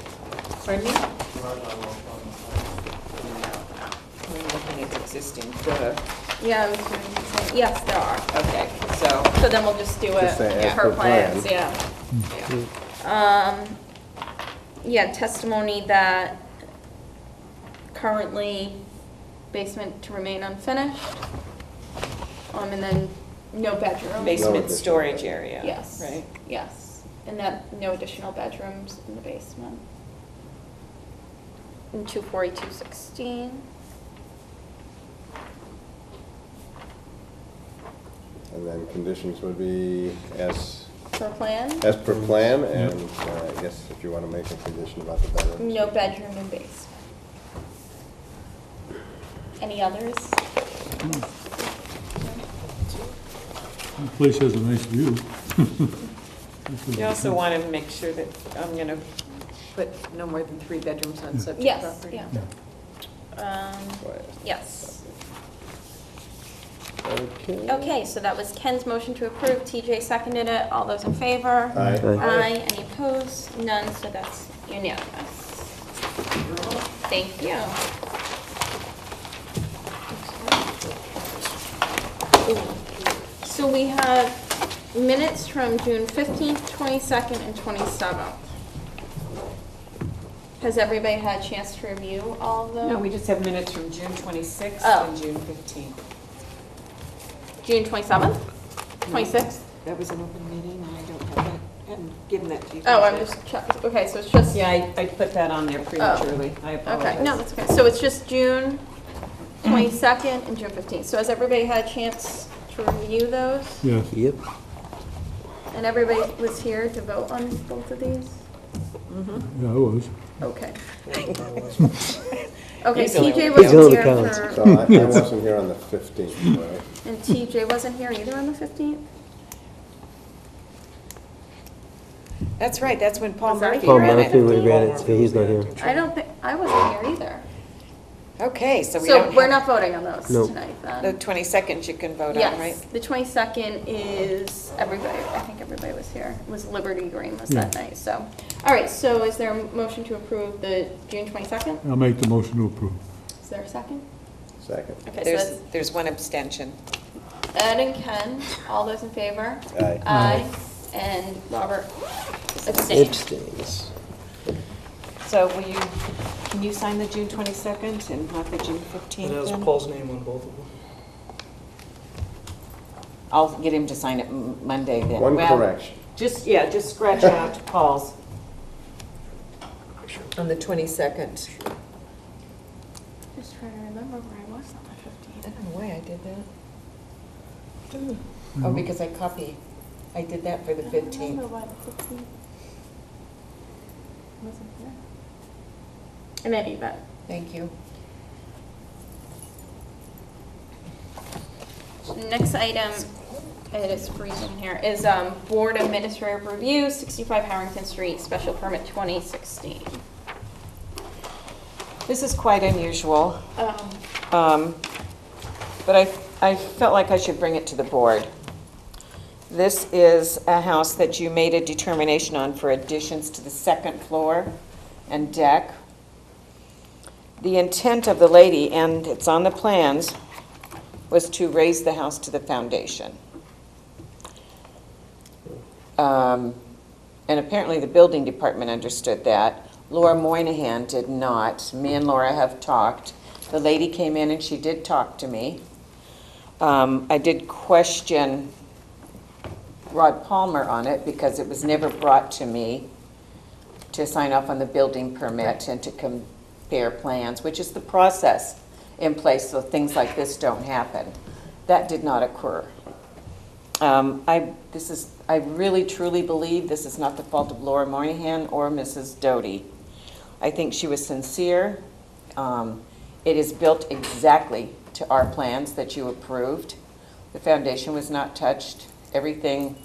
S3: pardon me?
S12: There are dry wells on the plan.
S3: I'm looking at existing, duh.
S1: Yeah, I was doing the same. Yes, there are.
S3: Okay, so,
S1: So then we'll just do it
S2: Just say as
S1: per
S2: per
S1: plans,
S2: plan.
S1: yeah. Yeah, testimony that currently basement to remain unfinished. And then no bedroom.
S3: basement
S2: additional
S3: storage area.
S1: Yes.
S3: Right?
S1: Yes, and that no additional bedrooms in the basement. And 24216.
S2: And then conditions would be as
S1: Per plan,
S2: per plan, and I guess if you want to make a condition about the bedrooms.
S1: no bedroom in basement. Any others?
S11: The place has a nice view.
S3: You also want to make sure that I'm going to put no more than 3 bedrooms on subject
S1: Yes,
S3: property.
S1: yeah. Yes.
S2: Okay.
S1: Okay, so that was Ken's motion to approve. TJ seconded it. All those in favor?
S2: Aye.
S1: Aye. Any opposed? None, so that's unanimous. Thank you. So we have minutes from June 15th, 22nd, and 27th. Has everybody had a chance to review all of those?
S3: No, we just have minutes from June 26th
S1: Oh.
S3: and June 15th.
S1: June 27th? 26th?
S3: That was an open meeting, and I don't have that, I hadn't given that to you.
S1: Oh, I'm just checking. Okay, so it's just.
S3: Yeah, I put that on there prematurely. I apologize.
S1: Okay, no, that's okay. So it's just June 22nd and June 15th. So has everybody had a chance to review those?
S11: Yes.
S6: Yep.
S1: And everybody was here to vote on both of these?
S11: Yeah, I was.
S1: Okay. Okay,
S3: He's doing
S1: TJ
S3: it.
S1: wasn't
S6: He's doing
S1: here
S6: the counts.
S1: for,
S2: So I wasn't here on the 15th, right?
S1: and TJ wasn't here either on the 15th?
S3: That's right, that's when Paul
S1: Was that
S3: Murphy
S6: Paul
S3: ran
S6: Murphy
S3: it.
S6: would grant it, so he's not here.
S1: I don't think, I wasn't here either.
S3: Okay, so we don't
S1: So we're
S3: have,
S1: not voting on those
S6: No.
S1: tonight
S3: the
S1: then?
S3: 22nd you can vote on, right?
S1: Yes, the 22nd is everybody, I think everybody was here. It was Liberty Green was that night, so. All right, so is there a motion to approve the June 22nd?
S11: I'll make the motion to approve.
S1: Is there a second?
S2: Second.
S1: Okay, so that's
S3: There's one abstention.
S1: Ed and Ken, all those in favor?
S2: Aye.
S1: Aye. And Robert abstained.
S6: Abstains.
S3: So will you, can you sign the June 22nd and not the June 15th
S4: It has
S3: then?
S4: Paul's name on both of them.
S3: I'll get him to sign it Monday then.
S2: One
S3: Well,
S2: correction.
S3: just scratch out Paul's on the 22nd.
S1: Just trying to remember where I was on the
S3: I
S1: 15th.
S3: don't know why I did that. Oh, because I did that for the
S1: I don't
S3: 15th.
S1: remember why the 15th wasn't here. In any event.
S3: Thank you.
S1: Next item, it is freezing here, is Board Administrative Review, 65 Harrington Street, Special Permit 2016.
S3: This is quite unusual,
S1: Um,
S3: but I felt like I should bring it to the board. This is a house that you made a determination on for additions to the second floor and deck. The intent of the lady, and it's on the plans, was to raise the house to the foundation. And apparently the building department understood that. Laura Moynihan did not. Me and Laura have talked. The lady came in and she did talk to me. I did question Rod Palmer on it because it was never brought to me to sign off on the building permit and to compare plans, which is the process in place so things like this don't happen. That did not occur. I really truly believe this is not the fault of Laura Moynihan or Mrs. Doty. I think she was sincere. It is built exactly to our plans that you approved. The foundation was not touched. Everything,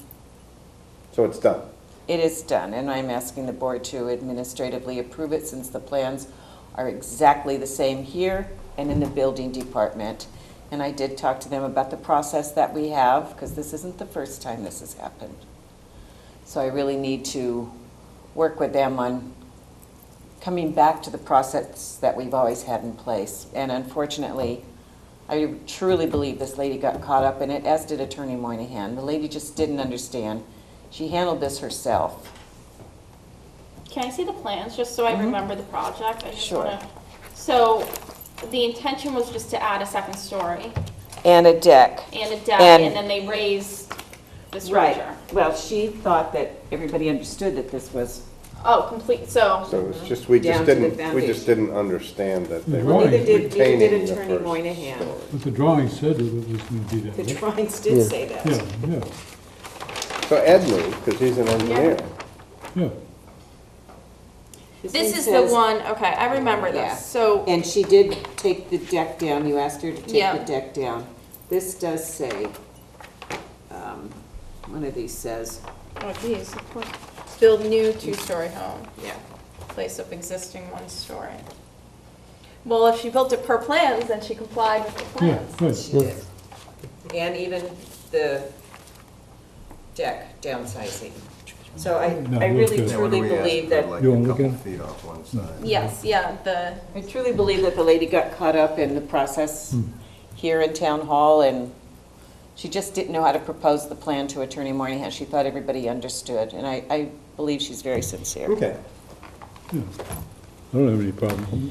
S2: So it's done.
S3: it is done, and I'm asking the board to administratively approve it since the plans are exactly the same here and in the building department. And I did talk to them about the process that we have, because this isn't the first time this has happened. So I really need to work with them on coming back to the process that we've always had in place. And unfortunately, I truly believe this lady got caught up in it, as did Attorney Moynihan. The lady just didn't understand. She handled this herself.
S1: Can I see the plans, just so I remember the project? I just
S3: Sure.
S1: wanna- So, the intention was just to add a second story
S3: And a deck.
S1: and a deck,
S3: And-
S1: and then they raised the
S3: Right.
S1: structure.
S3: Well, she thought that everybody understood that this was,
S1: Oh, complete, so,
S2: So it's just, we
S3: Down
S2: just
S3: to the
S2: didn't, we just didn't understand that they were
S11: Neither
S3: did
S2: retaining the
S3: Attorney
S2: first
S3: Moynihan.
S2: story.
S11: But the drawing said that it was going to be that
S3: the
S11: way.
S3: drawings did
S6: Yeah.
S3: say that.
S11: Yeah, yeah,
S2: So Ed knew, because he's an engineer.
S11: yeah.
S3: This
S1: this
S3: one
S1: is the
S3: says-
S1: one, okay, I remember
S3: Yeah.
S1: this, so,
S3: And she did take the deck down, you asked her to take
S1: Yeah.
S3: the deck down. This does say, one of these says,
S1: oh geez, of course. Build new two-story home,
S3: yeah,
S1: place up existing one-story. Well, if she built it per plans, then she complied with the
S11: Yeah,
S1: plans.
S11: good.
S3: she did. And even the deck downsizing. So
S11: No,
S3: I really
S11: looks good.
S3: truly believe that,
S2: Like
S11: You
S2: a
S11: wanna look
S2: couple
S11: at it?
S2: feet off one side.
S1: Yes, yeah,
S3: I truly believe that the lady got caught up in the process here in Town Hall, and She just didn't know how to propose the plan to Attorney Moynihan. She thought everybody understood, and I believe she's very sincere.
S2: Okay.
S11: I don't have any problem.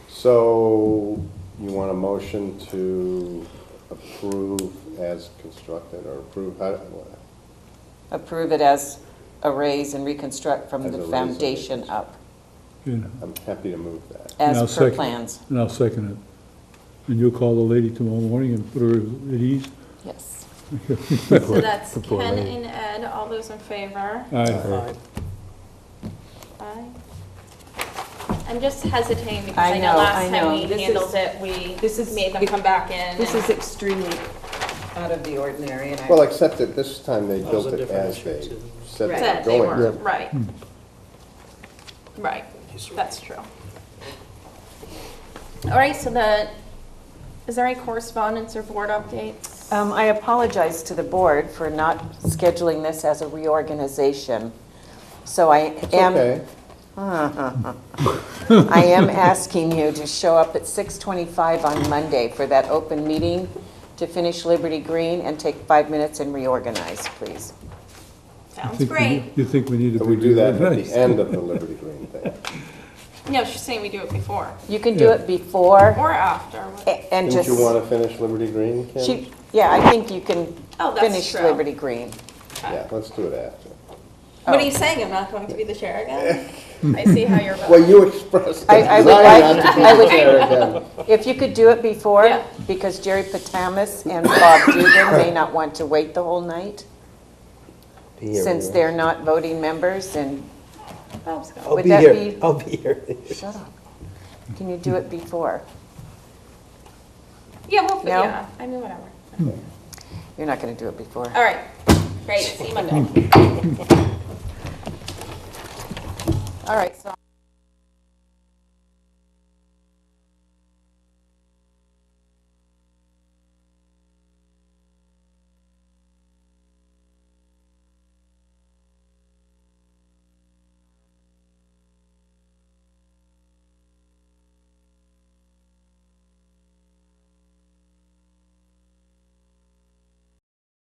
S2: So you want a motion to approve as constructed, or approve,
S3: Approve it as a raise and reconstruct from
S2: As a
S3: the
S2: raise and
S3: foundation up,
S11: Yeah,
S2: I'm happy to move that.
S11: And I'll
S3: as per
S11: second.
S3: plans.
S11: and I'll second it. And you'll call the lady tomorrow morning and put her at ease?
S3: Yes.
S1: So that's
S6: The poor
S1: Ken
S6: lady.
S1: and Ed, all those in favor?
S11: Aye.
S1: Aye. I'm just hesitating because
S3: I
S1: I know
S3: know,
S1: last
S3: I
S1: time
S3: know.
S1: we
S3: This
S1: handled
S3: is-
S1: it, we
S3: this is-
S1: made them come back in.
S3: This
S1: and-
S3: is extremely out of the ordinary, and
S2: Well,
S3: I,
S2: except that this time they
S4: That was
S2: built
S4: a
S2: it
S4: different
S2: as
S4: issue,
S2: they
S4: too.
S2: said they
S1: Said
S2: were
S1: they
S2: going
S1: were,
S2: to.
S1: right. Right, that's true. All right, so is there any correspondence or board updates?
S3: I apologize to the board for not scheduling this as a reorganization. So I
S2: It's
S3: am.
S2: okay.
S3: I am asking you to show up at 6:25 on Monday for that open meeting to finish Liberty Green and take 5 minutes and reorganize, please.
S1: Sounds great.
S11: You think we need to
S2: So
S11: be...
S2: we do that at
S11: reorganized?
S2: the end of the Liberty Green thing.
S1: No, she's saying we do it before
S3: You can do
S11: Yeah.
S3: it before
S1: or after.
S3: and
S2: Didn't
S3: just.
S2: you want to finish Liberty Green, Kim?
S3: Yeah, I think you can
S1: Oh, that's
S3: finish
S1: true.
S3: Liberty Green.
S2: Yeah, let's do it after.
S1: What
S3: Oh.
S1: are you saying? I'm not going to be the chair again? I see how you're.
S2: Well, you expressed the
S3: I would
S2: desire
S3: like-
S2: not to be
S3: I
S2: the
S3: would-
S2: chair again.
S3: If you could do it before,
S1: Yeah.
S3: because Jerry Patamas and Bob Dugan may not want to wait the whole night,
S2: Here,
S3: since
S2: yeah.
S3: they're not voting members, and
S1: Bob's going.
S6: I'll
S3: Would
S6: be
S3: that
S6: here.
S3: be-
S6: I'll be here.
S3: shut up. Can you do it before?
S1: Yeah, well,
S3: No?
S1: yeah, I mean, whatever.
S3: You're not going to do it before.
S1: All right, great, see you Monday.
S3: All right, so